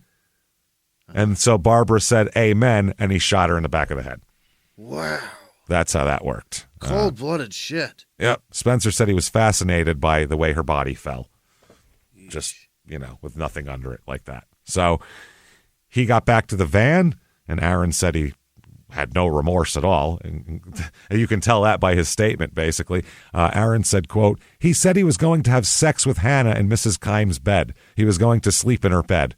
And so Barbara said amen, and he shot her in the back of the head. Wow. That's how that worked. Cold-blooded shit. Yep. Spencer said he was fascinated by the way her body fell. Just, with nothing under it like that. So he got back to the van, and Aaron said he had no remorse at all. And you can tell that by his statement, basically. Aaron said, quote, he said he was going to have sex with Hannah in Mrs. Kime's bed. He was going to sleep in her bed.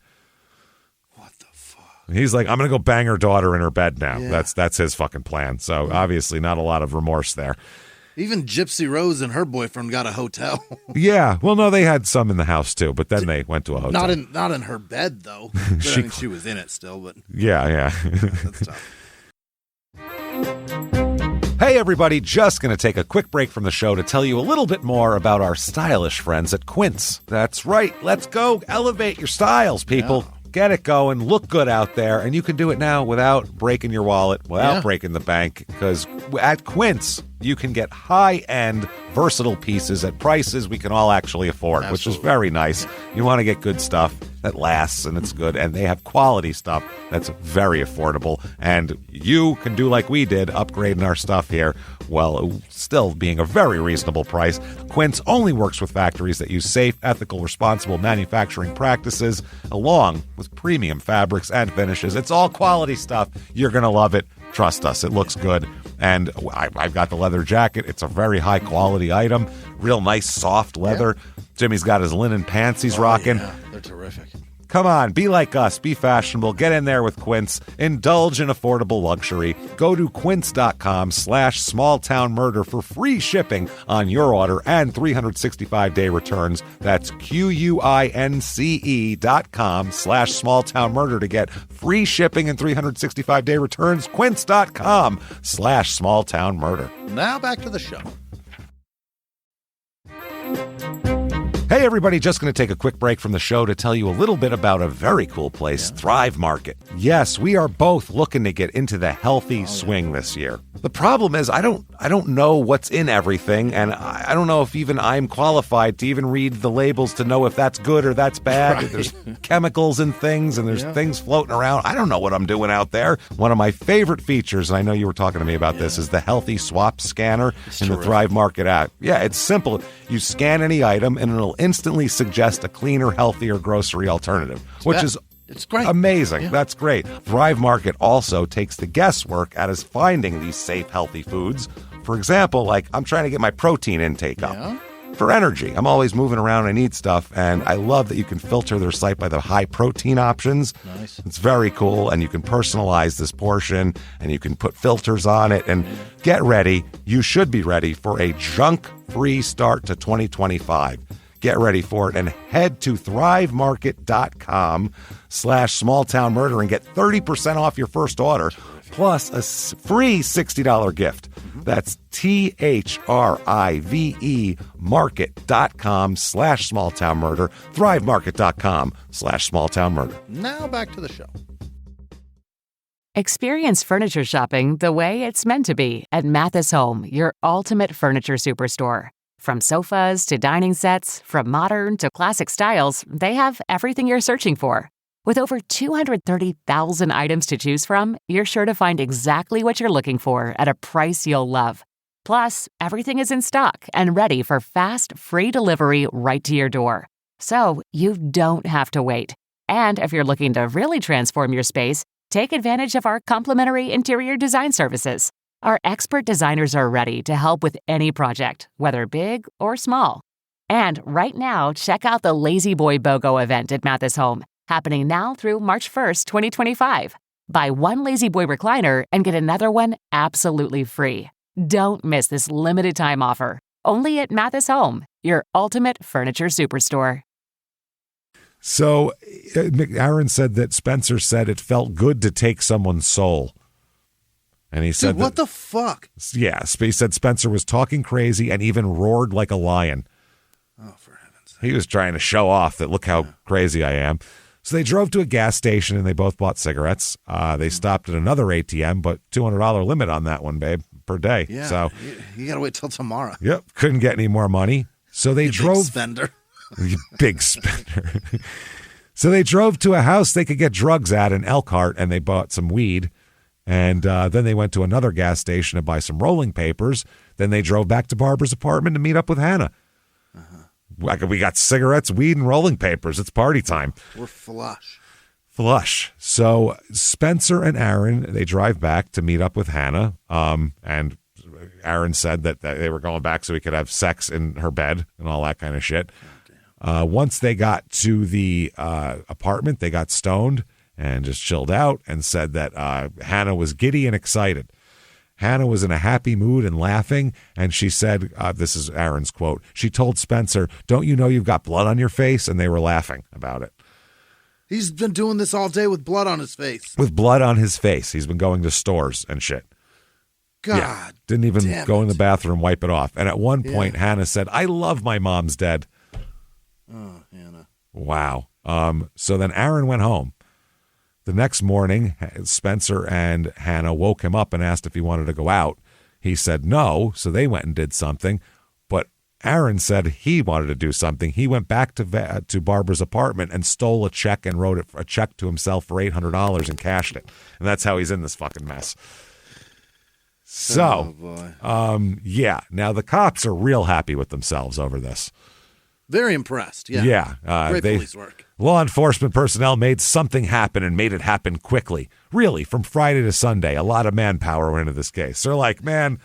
What the fuck? He's like, I'm going to go bang her daughter in her bed now. Yeah. That's his fucking plan. So obviously not a lot of remorse there. Even Gypsy Rose and her boyfriend got a hotel. Yeah. Well, no, they had some in the house too, but then they went to a hotel. Not in her bed though. But she was in it still, but yeah. that's tough. Hey everybody, just going to take a quick break from the show to tell you a little bit more about our stylish friends at Quince. That's right, let's go elevate your styles, people. Yeah. Get it going, look good out there, and you can do it now without breaking your wallet, without breaking the bank, because at Quince, you can get high-end, versatile pieces at prices we can all actually afford, which is very nice. You want to get good stuff that lasts and it's good, and they have quality stuff that's very affordable, and you can do like we did, upgrading our stuff here, while still being a very reasonable price. Quince only works with factories that use safe, ethical, responsible manufacturing practices, along with premium fabrics and finishes. It's all quality stuff. You're going to love it. Trust us, it looks good. And I've got the leather jacket. It's a very high quality item. Real nice, soft leather. Yeah. Jimmy's got his linen pants he's rocking. Yeah, they're terrific. Come on, be like us. Be fashionable. Get in there with Quince. Indulge in affordable luxury. Go to quince.com/smalltownmurder for free shipping on your order and 365-day returns. That's QUINCE.com/smalltownmurder to get free shipping and 365-day returns. Quince.com/smalltownmurder. Now back to the show. Hey everybody, just going to take a quick break from the show to tell you a little bit about a very cool place, Thrive Market. Yes, we are both looking to get into the healthy swing this year. The problem is I don't know what's in everything, and I don't know if even I'm qualified to even read the labels to know if that's good or that's bad. Right. There's chemicals and things, and there's things floating around. I don't know what I'm doing out there. One of my favorite features, and I know you were talking to me about this, is the Healthy Swap Scanner in the Thrive Market app. Yeah, it's simple. You scan any item, and it'll instantly suggest a cleaner, healthier grocery alternative, which is it's great. Amazing. Yeah. That's great. Thrive Market also takes the guesswork out of finding these safe, healthy foods. For example, like I'm trying to get my protein intake up for energy. I'm always moving around. I need stuff. And I love that you can filter their site by the high protein options. Nice. It's very cool. And you can personalize this portion and you can put filters on it. And get ready. You should be ready for a junk-free start to 2025. Get ready for it and head to thrivemarket.com/smalltownmurder and get 30% off your first order plus a free $60 gift. That's THRIVE market.com/smalltownmurder, thrivemarket.com/smalltownmurder. Now back to the show. Experience furniture shopping the way it's meant to be at Mathis Home, your ultimate furniture superstore. From sofas to dining sets, from modern to classic styles, they have everything you're searching for. With over 230,000 items to choose from, you're sure to find exactly what you're looking for at a price you'll love. Plus, everything is in stock and ready for fast, free delivery right to your door. So you don't have to wait. And if you're looking to really transform your space, take advantage of our complimentary interior design services. Our expert designers are ready to help with any project, whether big or small. And right now, check out the Lazy Boy BOGO event at Mathis Home, happening now through March 1st, 2025. Buy one Lazy Boy recliner and get another one absolutely free. Don't miss this limited time offer. Only at Mathis Home, your ultimate furniture superstore. So Aaron said that Spencer said it felt good to take someone's soul. And he said, what the fuck? Yes, he said Spencer was talking crazy and even roared like a lion. Oh, for heaven's sake. He was trying to show off that look how crazy I am. So they drove to a gas station and they both bought cigarettes. They stopped at another ATM, but $200 limit on that one, babe, per day. Yeah, so you got to wait till tomorrow. Yep, couldn't get any more money. So they drove. Big spender. Big spender. So they drove to a house they could get drugs at in Elkhart, and they bought some weed. And then they went to another gas station to buy some rolling papers. Then they drove back to Barbara's apartment to meet up with Hannah. We got cigarettes, weed, and rolling papers. It's party time. We're flush. flush. So Spencer and Aaron, they drive back to meet up with Hannah. And Aaron said that they were going back so he could have sex in her bed and all that kind of shit. Once they got to the apartment, they got stoned and just chilled out and said that Hannah was giddy and excited. Hannah was in a happy mood and laughing, and she said, this is Aaron's quote, she told Spencer, "Don't you know you've got blood on your face?" And they were laughing about it. He's been doing this all day with blood on his face. With blood on his face. He's been going to stores and shit. God. Didn't even go in the bathroom, wipe it off. And at one point, Hannah said, "I love my mom's dead." Oh, Hannah. Wow. So then Aaron went home. The next morning, Spencer and Hannah woke him up and asked if he wanted to go out. He said no, so they went and did something. But Aaron said he wanted to do something. He went back to Barbara's apartment and stole a check and wrote a check to himself for $800 and cashed it. And that's how he's in this fucking mess. So, now the cops are real happy with themselves over this. Very impressed. Yeah. Great police work. Law enforcement personnel made something happen and made it happen quickly. Really, from Friday to Sunday, a lot of manpower went into this case. They're like, man,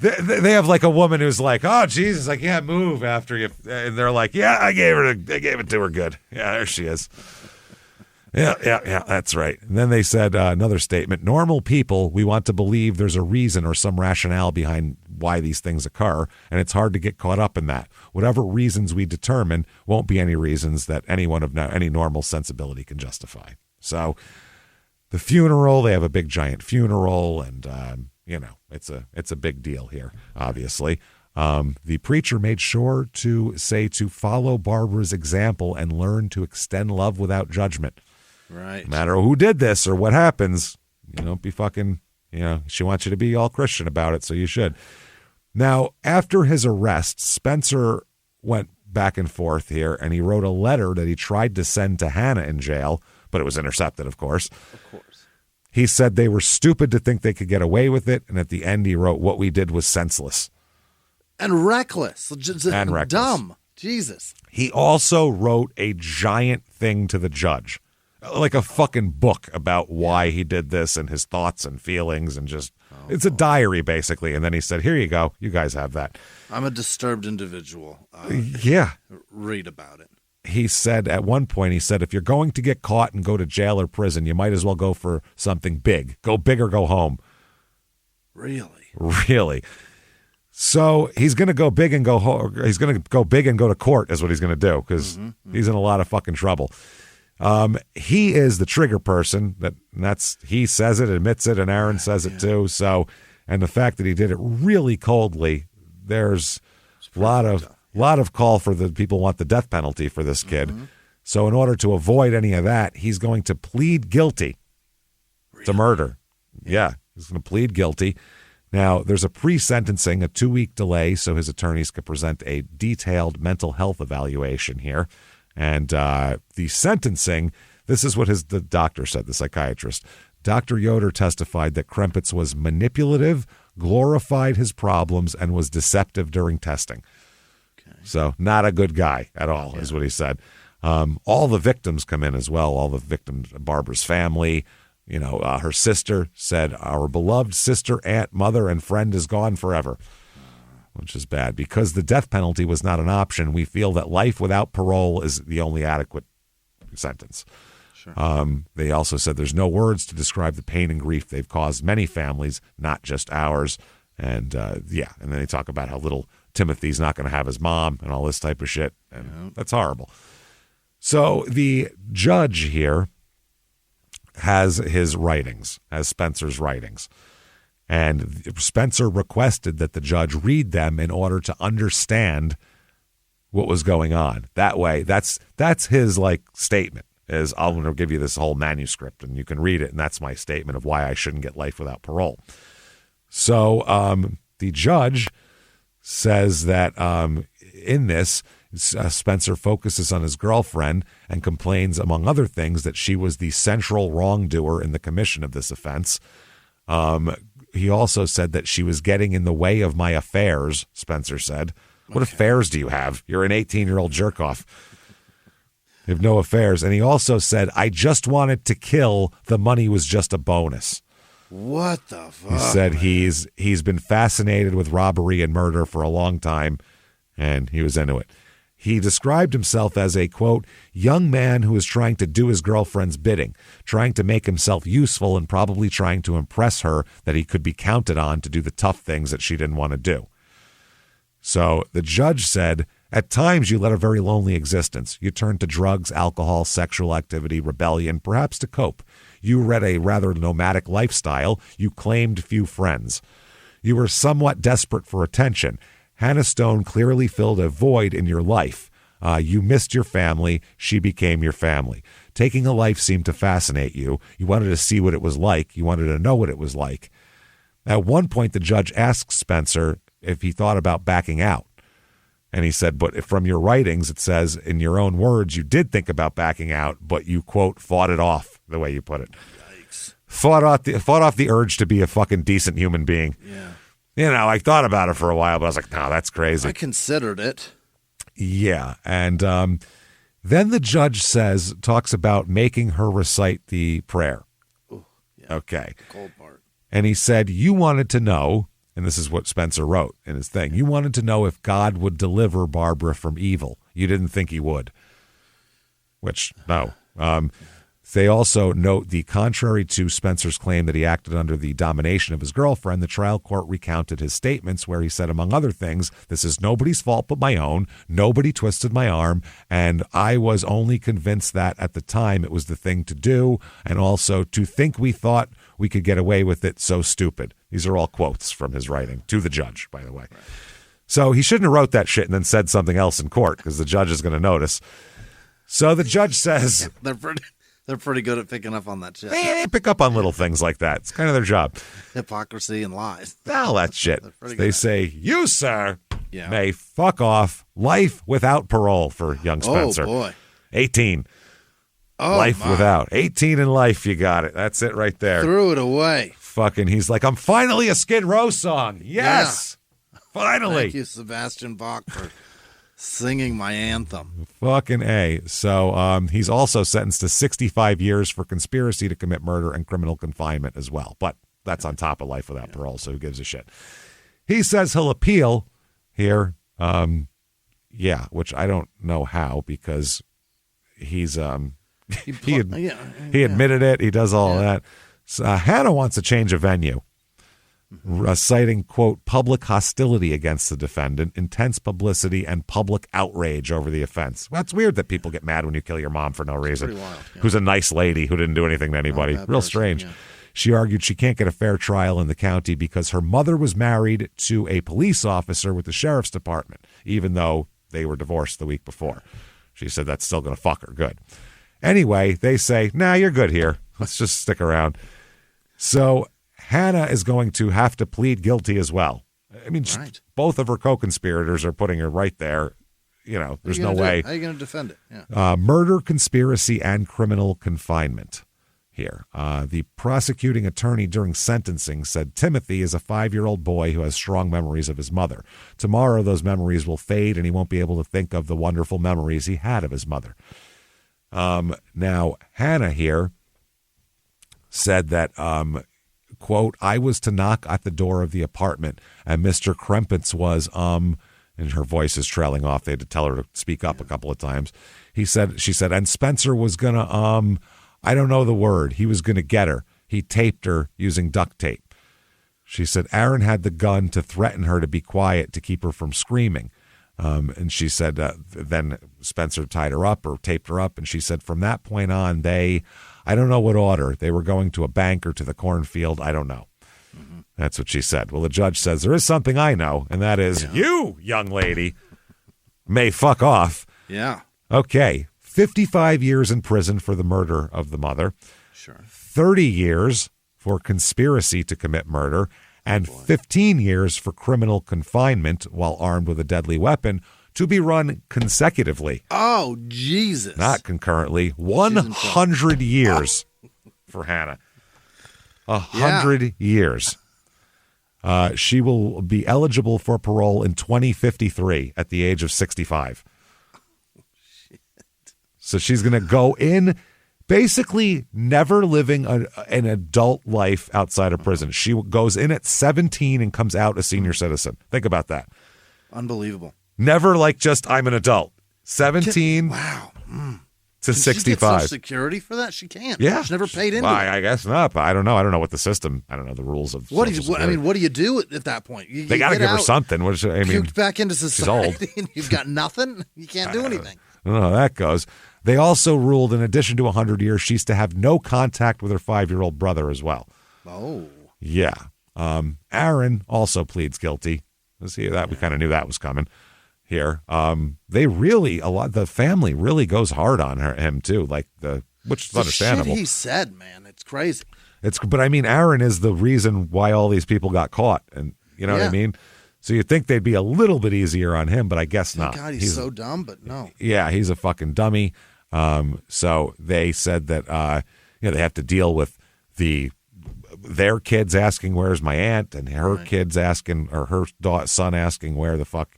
they have like a woman who's like, "Oh, Jesus, I can't move after you." And they're like, "Yeah, I gave it to her good. Yeah, there she is." Yeah, that's right. And then they said another statement, "Normal people, we want to believe there's a reason or some rationale behind why these things occur, and it's hard to get caught up in that. Whatever reasons we determine won't be any reasons that anyone of any normal sensibility can justify." So the funeral, they have a big giant funeral, and it's a big deal here, obviously. The preacher made sure to say to follow Barbara's example and learn to extend love without judgment. Right. No matter who did this or what happens, don't be fucking, she wants you to be all Christian about it, so you should. Now, after his arrest, Spencer went back and forth here, and he wrote a letter that he tried to send to Hannah in jail, but it was intercepted, of course. Of course. He said they were stupid to think they could get away with it, and at the end he wrote, "What we did was senseless." And reckless. And dumb. Jesus. He also wrote a giant thing to the judge, like a fucking book about why he did this and his thoughts and feelings, and just it's a diary basically. And then he said, "Here you go, you guys have that." I'm a disturbed individual. Read about it. He said at one point, if you're going to get caught and go to jail or prison, you might as well go for something big. Go big or go home. Really. So he's going to go big and go home. He's going to go big and go to court is what he's going to do, because he's in a lot of fucking trouble. He is the trigger person. He says it, admits it, and Aaron says it too. So, and the fact that he did it really coldly, there's a lot of call for the people want the death penalty for this kid. So in order to avoid any of that, he's going to plead guilty to murder. Yeah, he's going to plead guilty. Now, there's a pre-sentencing, a 2-week delay, so his attorneys could present a detailed mental health evaluation here. And the sentencing, this is what the doctor said, the psychiatrist. Dr. Yoder testified that Krempitz was manipulative, glorified his problems, and was deceptive during testing. Okay. So not a good guy at all, is what he said. All the victims come in as well, all the victims, Barbara's family. Her sister said, "Our beloved sister, aunt, mother, and friend is gone forever," which is bad. Because the death penalty was not an option, we feel that life without parole is the only adequate sentence. Sure. They also said there's no words to describe the pain and grief they've caused many families, not just ours. And and then they talk about how little Timothy's not going to have his mom and all this type of shit. And that's horrible. So the judge here has his writings, has Spencer's writings. And Spencer requested that the judge read them in order to understand what was going on. That way, that's his statement, is I'm going to give you this whole manuscript and you can read it, and that's my statement of why I shouldn't get life without parole. So the judge says that in this, Spencer focuses on his girlfriend and complains, among other things, that she was the central wrongdoer in the commission of this offense. He also said that she was getting in the way of my affairs, Spencer said. What affairs do you have? You're an 18-year-old jerk-off. They have no affairs. And he also said, I just wanted to kill. The money was just a bonus. What the fuck? He said man? he's been fascinated with robbery and murder for a long time, and he was into it. He described himself as a, quote, young man who is trying to do his girlfriend's bidding, trying to make himself useful and probably trying to impress her that he could be counted on to do the tough things that she didn't want to do. So the judge said, at times you led a very lonely existence. You turned to drugs, alcohol, sexual activity, rebellion, perhaps to cope. You led a rather nomadic lifestyle. You claimed few friends. You were somewhat desperate for attention. Hannah Stone clearly filled a void in your life. You missed your family. She became your family. Taking a life seemed to fascinate you. You wanted to see what it was like. You wanted to know what it was like. At one point, the judge asked Spencer if he thought about backing out. And he said, but from your writings, it says, in your own words, you did think about backing out, but you, quote, fought it off, the way you put it. Yikes. Fought off the urge to be a fucking decent human being. Yeah. You know, I thought about it for a while, but I was like, no, that's crazy. I considered it. Yeah. And then the judge talks about making her recite the prayer. Ooh, yeah. Okay. The cold part. And he said, you wanted to know, and this is what Spencer wrote in his thing, you wanted to know if God would deliver Barbara from evil. You didn't think he would. Which, no. They also note the contrary to Spencer's claim that he acted under the domination of his girlfriend, the trial court recounted his statements where he said, among other things, this is nobody's fault but my own. Nobody twisted my arm. And I was only convinced that at the time it was the thing to do. And also to think we thought we could get away with it, so stupid. These are all quotes from his writing to the judge, by the way. Right. So he shouldn't have wrote that shit and then said something else in court because the judge is going to notice. So the judge says... They're pretty good at picking up on that shit. They pick up on little things like that. It's kind of their job. Hypocrisy and lies. All that shit. They say, you, sir, yeah. may fuck off. Life without parole for young Spencer. Oh, boy. 18. Oh, life without. 18 in life, you got it. That's it right there. Threw it away. Fucking, he's like, I'm finally a Skid Row song. Yes. Yeah. Finally. Thank you, Sebastian Bach, for singing my anthem. Fucking A. So he's also sentenced to 65 years for conspiracy to commit murder and criminal confinement as well. But that's on top of life without parole, so who gives a shit? He says he'll appeal here. Which I don't know how because he's he admitted it. He does all that. So, Hannah wants a change of venue. Citing, quote, public hostility against the defendant, intense publicity, and public outrage over the offense. Well, it's weird that people get mad when you kill your mom for no reason. Wild, who's a nice lady who didn't do anything to anybody. Real person, strange. Yeah. She argued she can't get a fair trial in the county because her mother was married to a police officer with the sheriff's department, even though they were divorced the week before. She said that's still going to fuck her good. Anyway, they say, nah, you're good here. Let's just stick around. So Hannah is going to have to plead guilty as well. I mean, both of her co-conspirators are putting her right there. You know, there's no way. How are you going to defend it? Yeah. Murder, conspiracy, and criminal confinement here. The prosecuting attorney during sentencing said Timothy is a 5-year-old boy who has strong memories of his mother. Tomorrow, those memories will fade, and he won't be able to think of the wonderful memories he had of his mother. Now, Hannah here said that quote, I was to knock at the door of the apartment and Mr. Krempitz was, and her voice is trailing off. They had to tell her to speak up a couple of times. She said, and Spencer was going to, I don't know the word. He was going to get her. He taped her using duct tape. She said, Aaron had the gun to threaten her to be quiet to keep her from screaming. And she said, then Spencer tied her up or taped her up. And she said, from that point on, I don't know what order. They were going to a bank or to the cornfield. I don't know. Mm-hmm. That's what she said. Well, the judge says, there is something I know, and that is you, young lady, may fuck off. Yeah. Okay. 55 years in prison for the murder of the mother. Sure. 30 years for conspiracy to commit murder, and 15 years for criminal confinement while armed with a deadly weapon, to be run consecutively. Oh, Jesus. Not concurrently. 100 years for Hannah. 100 years. She will be eligible for parole in 2053 at the age of 65. So she's going to go in, basically never living an adult life outside of prison. She goes in at 17 and comes out a senior citizen. Think about that. Unbelievable. Never like just I'm an adult. 17 Wow. to Can 65. she get Social Security for that? She can't. Yeah. She's never paid into Well, it. I guess not. But I don't know. I don't know what the system. I don't know the rules of. What do Social you? I Security. mean, what do you do at that point? They got to give her out, something. What is, I mean, puked back into society, and you've got nothing. You can't do anything. I don't know how that goes. They also ruled, in addition to 100 years, she's to have no contact with her 5-year-old brother as well. Oh. Yeah. Aaron also pleads guilty. Let's see that. We kind of knew that was coming here. They really, the family really goes hard on him too. Which is understandable. Shit he said, man, it's crazy. But I mean, Aaron is the reason why all these people got caught. And you know what I mean? So you'd think they'd be a little bit easier on him, but I guess not. God, he's so dumb, but no. Yeah, he's a fucking dummy. So they said that they have to deal with their kids asking where's my aunt, and her kids asking, or her son asking where the fuck,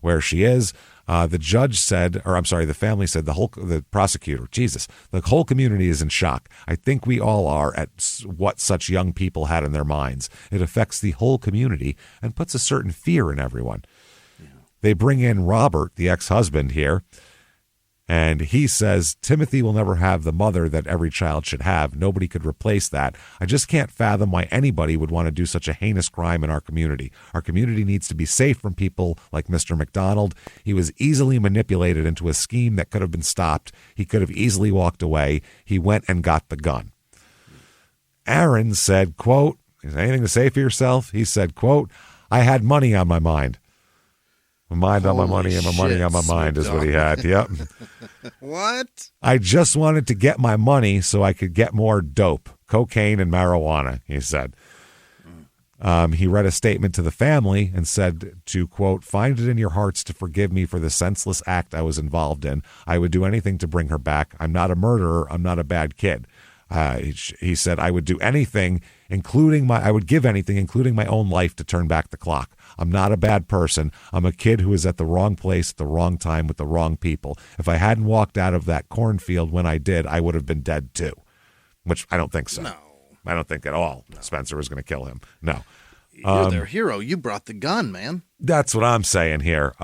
where she is. The judge said, or I'm sorry, the family said, the prosecutor, Jesus, the whole community is in shock. I think we all are at what such young people had in their minds. It affects the whole community and puts a certain fear in everyone. Yeah. They bring in Robert, the ex-husband here, and he says, Timothy will never have the mother that every child should have. Nobody could replace that. I just can't fathom why anybody would want to do such a heinous crime in our community. Our community needs to be safe from people like Mr. McDonald. He was easily manipulated into a scheme that could have been stopped. He could have easily walked away. He went and got the gun. Aaron said, quote, is there anything to say for yourself? He said, quote, I had money on my mind. My mind on my money and my money on my mind is what he had. Yep. What? I just wanted to get my money so I could get more dope, cocaine and marijuana, he said. He read a statement to the family and said to, quote, find it in your hearts to forgive me for the senseless act I was involved in. I would do anything to bring her back. I'm not a murderer. I'm not a bad kid. He said, I would do anything, I would give anything, including my own life, to turn back the clock. I'm not a bad person. I'm a kid who was at the wrong place at the wrong time with the wrong people. If I hadn't walked out of that cornfield when I did, I would have been dead too. Which I don't think so. No. I don't think at all Spencer was going to kill him. No. You're their hero. You brought the gun, man. That's what I'm saying here.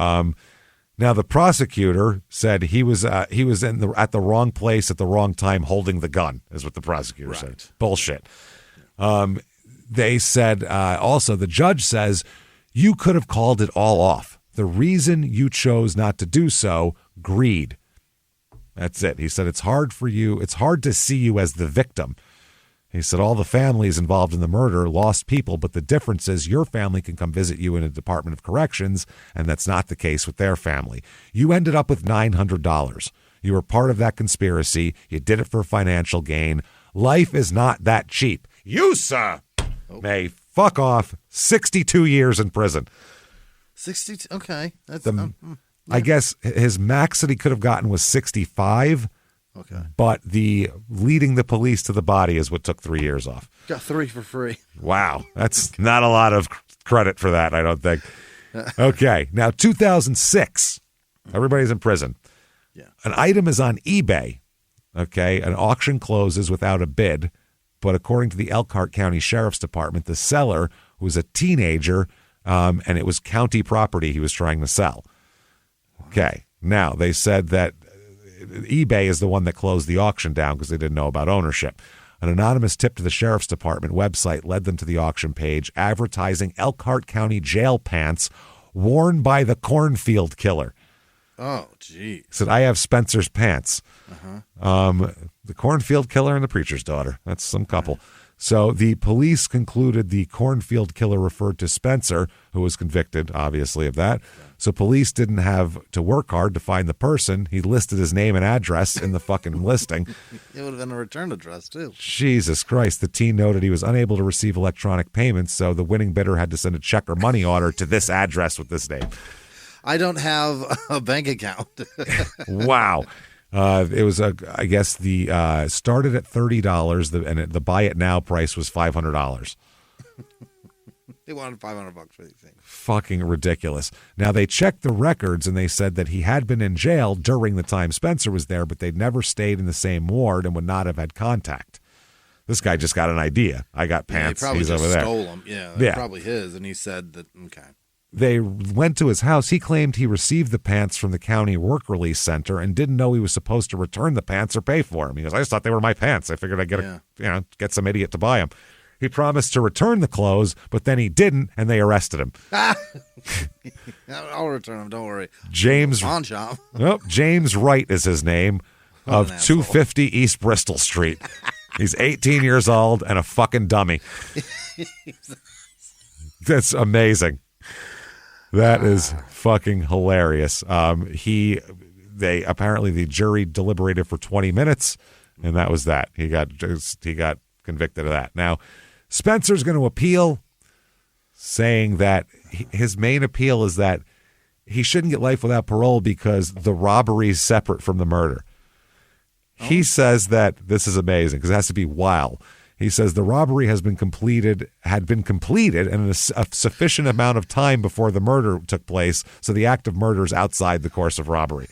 Now, the prosecutor said he was at the wrong place at the wrong time holding the gun, is what the prosecutor said. Bullshit. They said also, the judge says, you could have called it all off. The reason you chose not to do so, greed. That's it. He said, it's hard to see you as the victim. He said, all the families involved in the murder lost people, but the difference is your family can come visit you in a Department of Corrections, and that's not the case with their family. You ended up with $900. You were part of that conspiracy. You did it for financial gain. Life is not that cheap. You, sir, may fuck off 62 years in prison. 62, okay. That's, I guess his max that he could have gotten was 65. Okay. But the leading the police to the body is what took 3 years off. Got 3 for free. Wow. That's not a lot of credit for that, I don't think. Okay. Now, 2006. Everybody's in prison. Yeah. An item is on eBay. Okay. An auction closes without a bid. But according to the Elkhart County Sheriff's Department, the seller was a teenager, and it was county property he was trying to sell. Okay. Now, they said that eBay is the one that closed the auction down because they didn't know about ownership. An anonymous tip to the Sheriff's Department website led them to the auction page advertising Elkhart County jail pants worn by the cornfield killer. Oh, geez. Said, I have Spencer's pants. The cornfield killer and the preacher's daughter. That's some couple. So the police concluded the cornfield killer referred to Spencer, who was convicted, obviously, of that. So police didn't have to work hard to find the person. He listed his name and address in the fucking listing. It would have been a return address, too. Jesus Christ. The teen noted he was unable to receive electronic payments, so the winning bidder had to send a check or money order to this address with this name. I don't have a bank account. Wow. It was, I guess, the started at $30, and the buy it now price was $500. They wanted $500 for these things. Fucking ridiculous. Now, they checked the records, and they said that he had been in jail during the time Spencer was there, but they'd never stayed in the same ward and would not have had contact. This guy just got an idea. I got pants. He probably He's just over there. stole them. Yeah, they're probably his. And he said that, okay. They went to his house. He claimed he received the pants from the county work release center and didn't know he was supposed to return the pants or pay for them. He goes, I just thought they were my pants. I figured I'd get some idiot to buy them. He promised to return the clothes, but then he didn't, and they arrested him. I'll return them. Don't worry. James Pawn shop. Nope, James Wright is his name, of 250 East Bristol Street. He's 18 years old and a fucking dummy. That's amazing. That is fucking hilarious. They apparently the jury deliberated for 20 minutes, and that was that. He got convicted of that. Now, Spencer's going to appeal, saying that his main appeal is that he shouldn't get life without parole because the robbery is separate from the murder. He says that this is amazing because it has to be while. He says the robbery had been completed in a sufficient amount of time before the murder took place, so the act of murder is outside the course of robbery.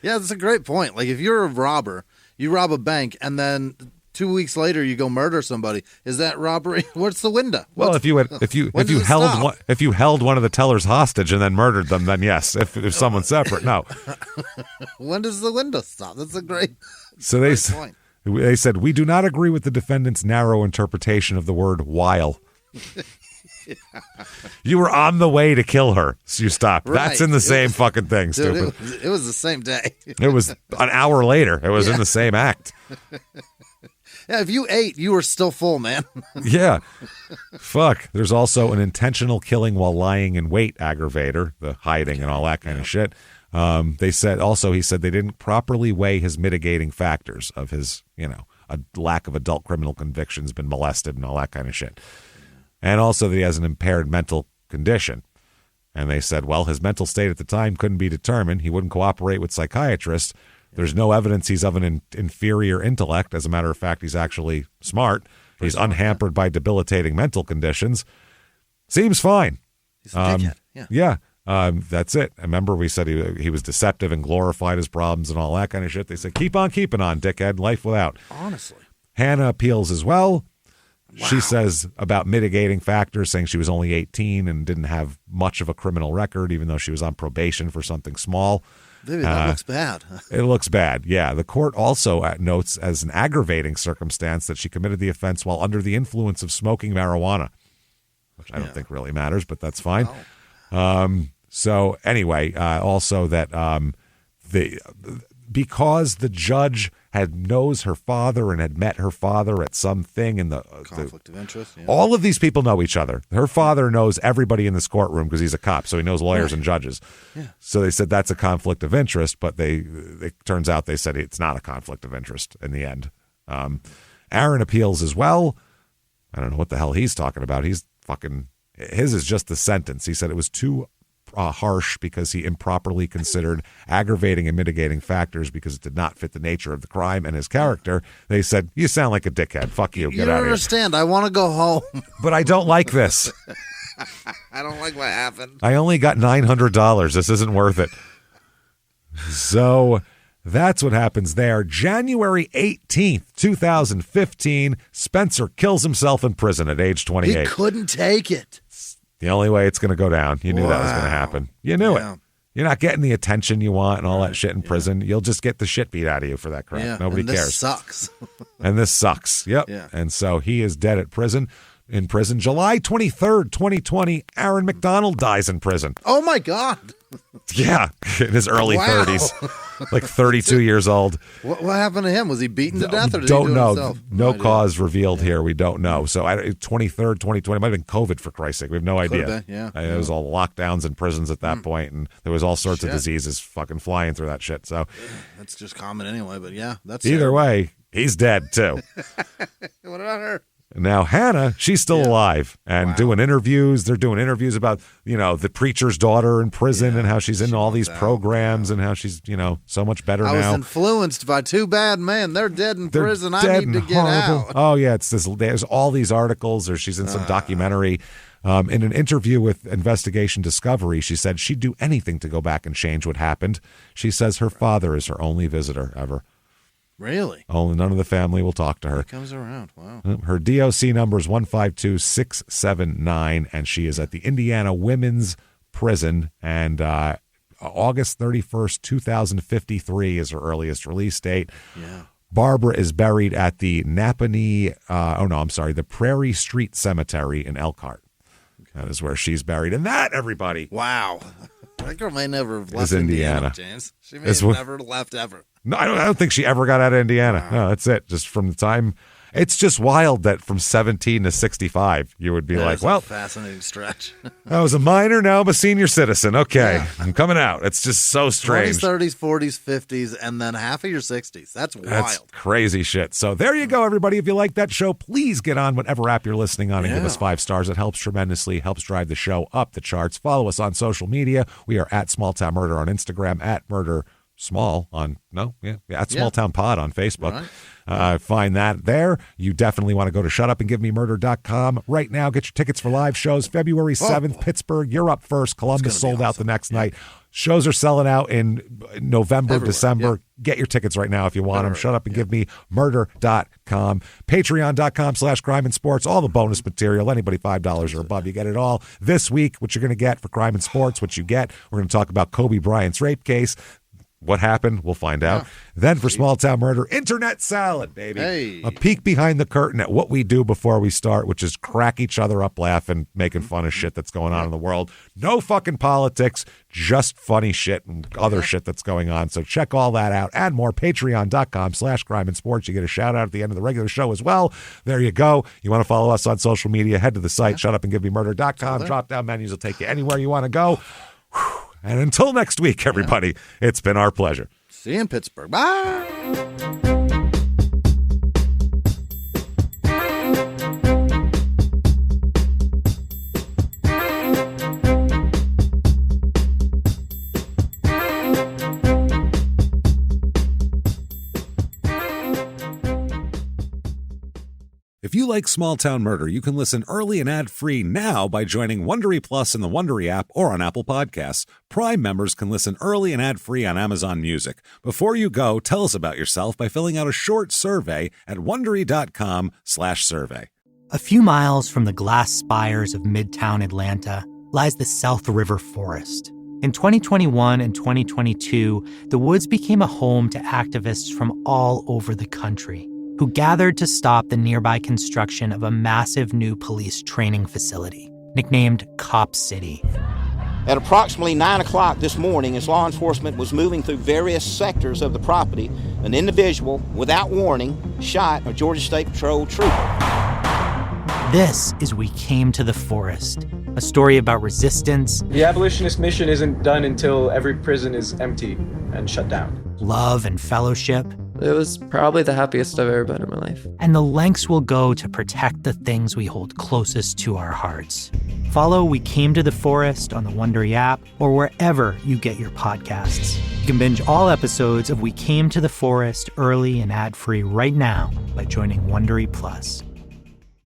Yeah, that's a great point. Like, if you're a robber, you rob a bank, and then 2 weeks later you go murder somebody. Is that robbery? What's the window? Well, if you held one of the tellers hostage and then murdered them, then yes. If someone's separate, no. When does the window stop? That's a great. So great point. They said, we do not agree with the defendant's narrow interpretation of the word while. You were on the way to kill her, so you stopped. Right. That's in the same fucking thing, stupid. It was the same day. It was an hour later. It was in the same act. Yeah, if you ate, you were still full, man. Yeah. Fuck. There's also an intentional killing while lying in wait aggravator, the hiding and all that kind of shit. He said they didn't properly weigh his mitigating factors of his, a lack of adult criminal convictions, been molested and all that kind of shit. And also that he has an impaired mental condition. And they said, well, his mental state at the time couldn't be determined. He wouldn't cooperate with psychiatrists. There's no evidence he's of an inferior intellect. As a matter of fact, he's actually smart. He's unhampered by debilitating mental conditions. Seems fine. He's a dickhead. Yeah. That's it. I remember we said he was deceptive and glorified his problems and all that kind of shit. They said, keep on keeping on, dickhead. Life without. Honestly. Hannah appeals as well. Wow. She says about mitigating factors, saying she was only 18 and didn't have much of a criminal record, even though she was on probation for something small. Baby, that looks bad. It looks bad, yeah. The court also notes as an aggravating circumstance that she committed the offense while under the influence of smoking marijuana, which I don't think really matters, but that's fine. Oh. So anyway, also that because the judge knows her father and had met her father at something in the conflict of interest. Yeah. All of these people know each other. Her father knows everybody in this courtroom because he's a cop, so he knows lawyers and judges. Yeah. So they said that's a conflict of interest, but it turns out they said it's not a conflict of interest in the end. Aaron appeals as well. I don't know what the hell he's talking about. His is just the sentence. He said it was too harsh because he improperly considered aggravating and mitigating factors because it did not fit the nature of the crime and his character. They said, you sound like a dickhead. Fuck you. Get out of here. You understand. I want to go home. But I don't like this. I don't like what happened. I only got $900. This isn't worth it. So that's what happens there. January 18th, 2015, Spencer kills himself in prison at age 28. He couldn't take it. The only way it's going to go down. You knew that was going to happen. You knew it. You're not getting the attention you want and all that shit in prison. You'll just get the shit beat out of you for that crap. Nobody cares. This sucks. And this sucks. Yep. Yeah. And so he is dead at prison. In prison. July 23rd, 2020, Aaron McDonald dies in prison. Oh, my God. Yeah, in his early 30s, like 32 years old. What happened to him? Was he beaten to death, or did don't he do know. it himself? No cause revealed here. We don't know. So 23rd, 2020, might have been COVID, for Christ's sake. We have no idea. It was all lockdowns in prisons at that point, and there was all sorts of diseases fucking flying through that shit. So that's just common anyway, but that's either way, he's dead, too. What about her? Now, Hannah, she's still alive and doing interviews. They're doing interviews about, the preacher's daughter in prison and how she's in all these programs and how she's, so much better now. I was influenced by two bad men. They're dead in prison. I need to get out. Oh, yeah. There's all these articles, or she's in some documentary. In an interview with Investigation Discovery, she said she'd do anything to go back and change what happened. She says her father is her only visitor ever. Really? Only none of the family will talk to her. It comes around. Wow. Her DOC number is 152679, and she is at the Indiana Women's Prison. And August 31st, 2053 is her earliest release date. Yeah. Barbara is buried at the the Prairie Street Cemetery in Elkhart. That is where she's buried. And that, everybody. Wow. That girl may never have left Indiana, James. She may have never left ever. No, I don't think she ever got out of Indiana. Wow. No, that's it. Just from the time. It's just wild that from 17 to 65, you would be like, well, fascinating stretch. I was a minor, now I'm a senior citizen. Okay, I'm coming out. It's just so strange. 20s, 30s, 40s, 50s, and then half of your 60s. That's wild. That's crazy shit. So there you go, everybody. If you like that show, please get on whatever app you're listening on and give us 5 stars. It helps tremendously, helps drive the show up the charts. Follow us on social media. We are at Small Town Murder on Instagram, at Murder Small on at Small Town Pod on Facebook. Right. Find that there. You definitely want to go to shutupandgivememurder.com right now. Get your tickets for live shows. February 7th, Pittsburgh. You're up first. Columbus sold out the next night. Shows are selling out in November, December. Yeah. Get your tickets right now if you want them. Shutupandgivememurder.com. Patreon.com/crime and sports. All the bonus material. Anybody $5 or above, you get it all. This week, what you're going to get for crime and sports, what you get, we're going to talk about Kobe Bryant's rape case. What happened? We'll find out. Then for Small Town Murder, Internet Salad, baby. Hey. A peek behind the curtain at what we do before we start, which is crack each other up laughing, making fun of shit that's going on in the world. No fucking politics, just funny shit and other shit that's going on. So check all that out and more. Patreon.com/crime and sports. You get a shout out at the end of the regular show as well. There you go. You want to follow us on social media, head to the site, shutupandgivememurder.com. Drop down menus will take you anywhere you want to go. Whew. And until next week, everybody, it's been our pleasure. See you in Pittsburgh. Bye. If you like Small Town Murder, you can listen early and ad-free now by joining Wondery Plus in the Wondery app or on Apple Podcasts. Prime members can listen early and ad-free on Amazon Music. Before you go, tell us about yourself by filling out a short survey at Wondery.com/survey. A few miles from the glass spires of Midtown Atlanta lies the South River Forest. In 2021 and 2022, the woods became a home to activists from all over the country who gathered to stop the nearby construction of a massive new police training facility, nicknamed Cop City. At approximately 9 o'clock this morning, as law enforcement was moving through various sectors of the property, an individual, without warning, shot a Georgia State Patrol trooper. This is We Came to the Forest, a story about resistance. The abolitionist mission isn't done until every prison is empty and shut down. Love and fellowship. It was probably the happiest I've ever been in my life. And the lengths we'll go to protect the things we hold closest to our hearts. Follow We Came to the Forest on the Wondery app or wherever you get your podcasts. You can binge all episodes of We Came to the Forest early and ad-free right now by joining Wondery Plus.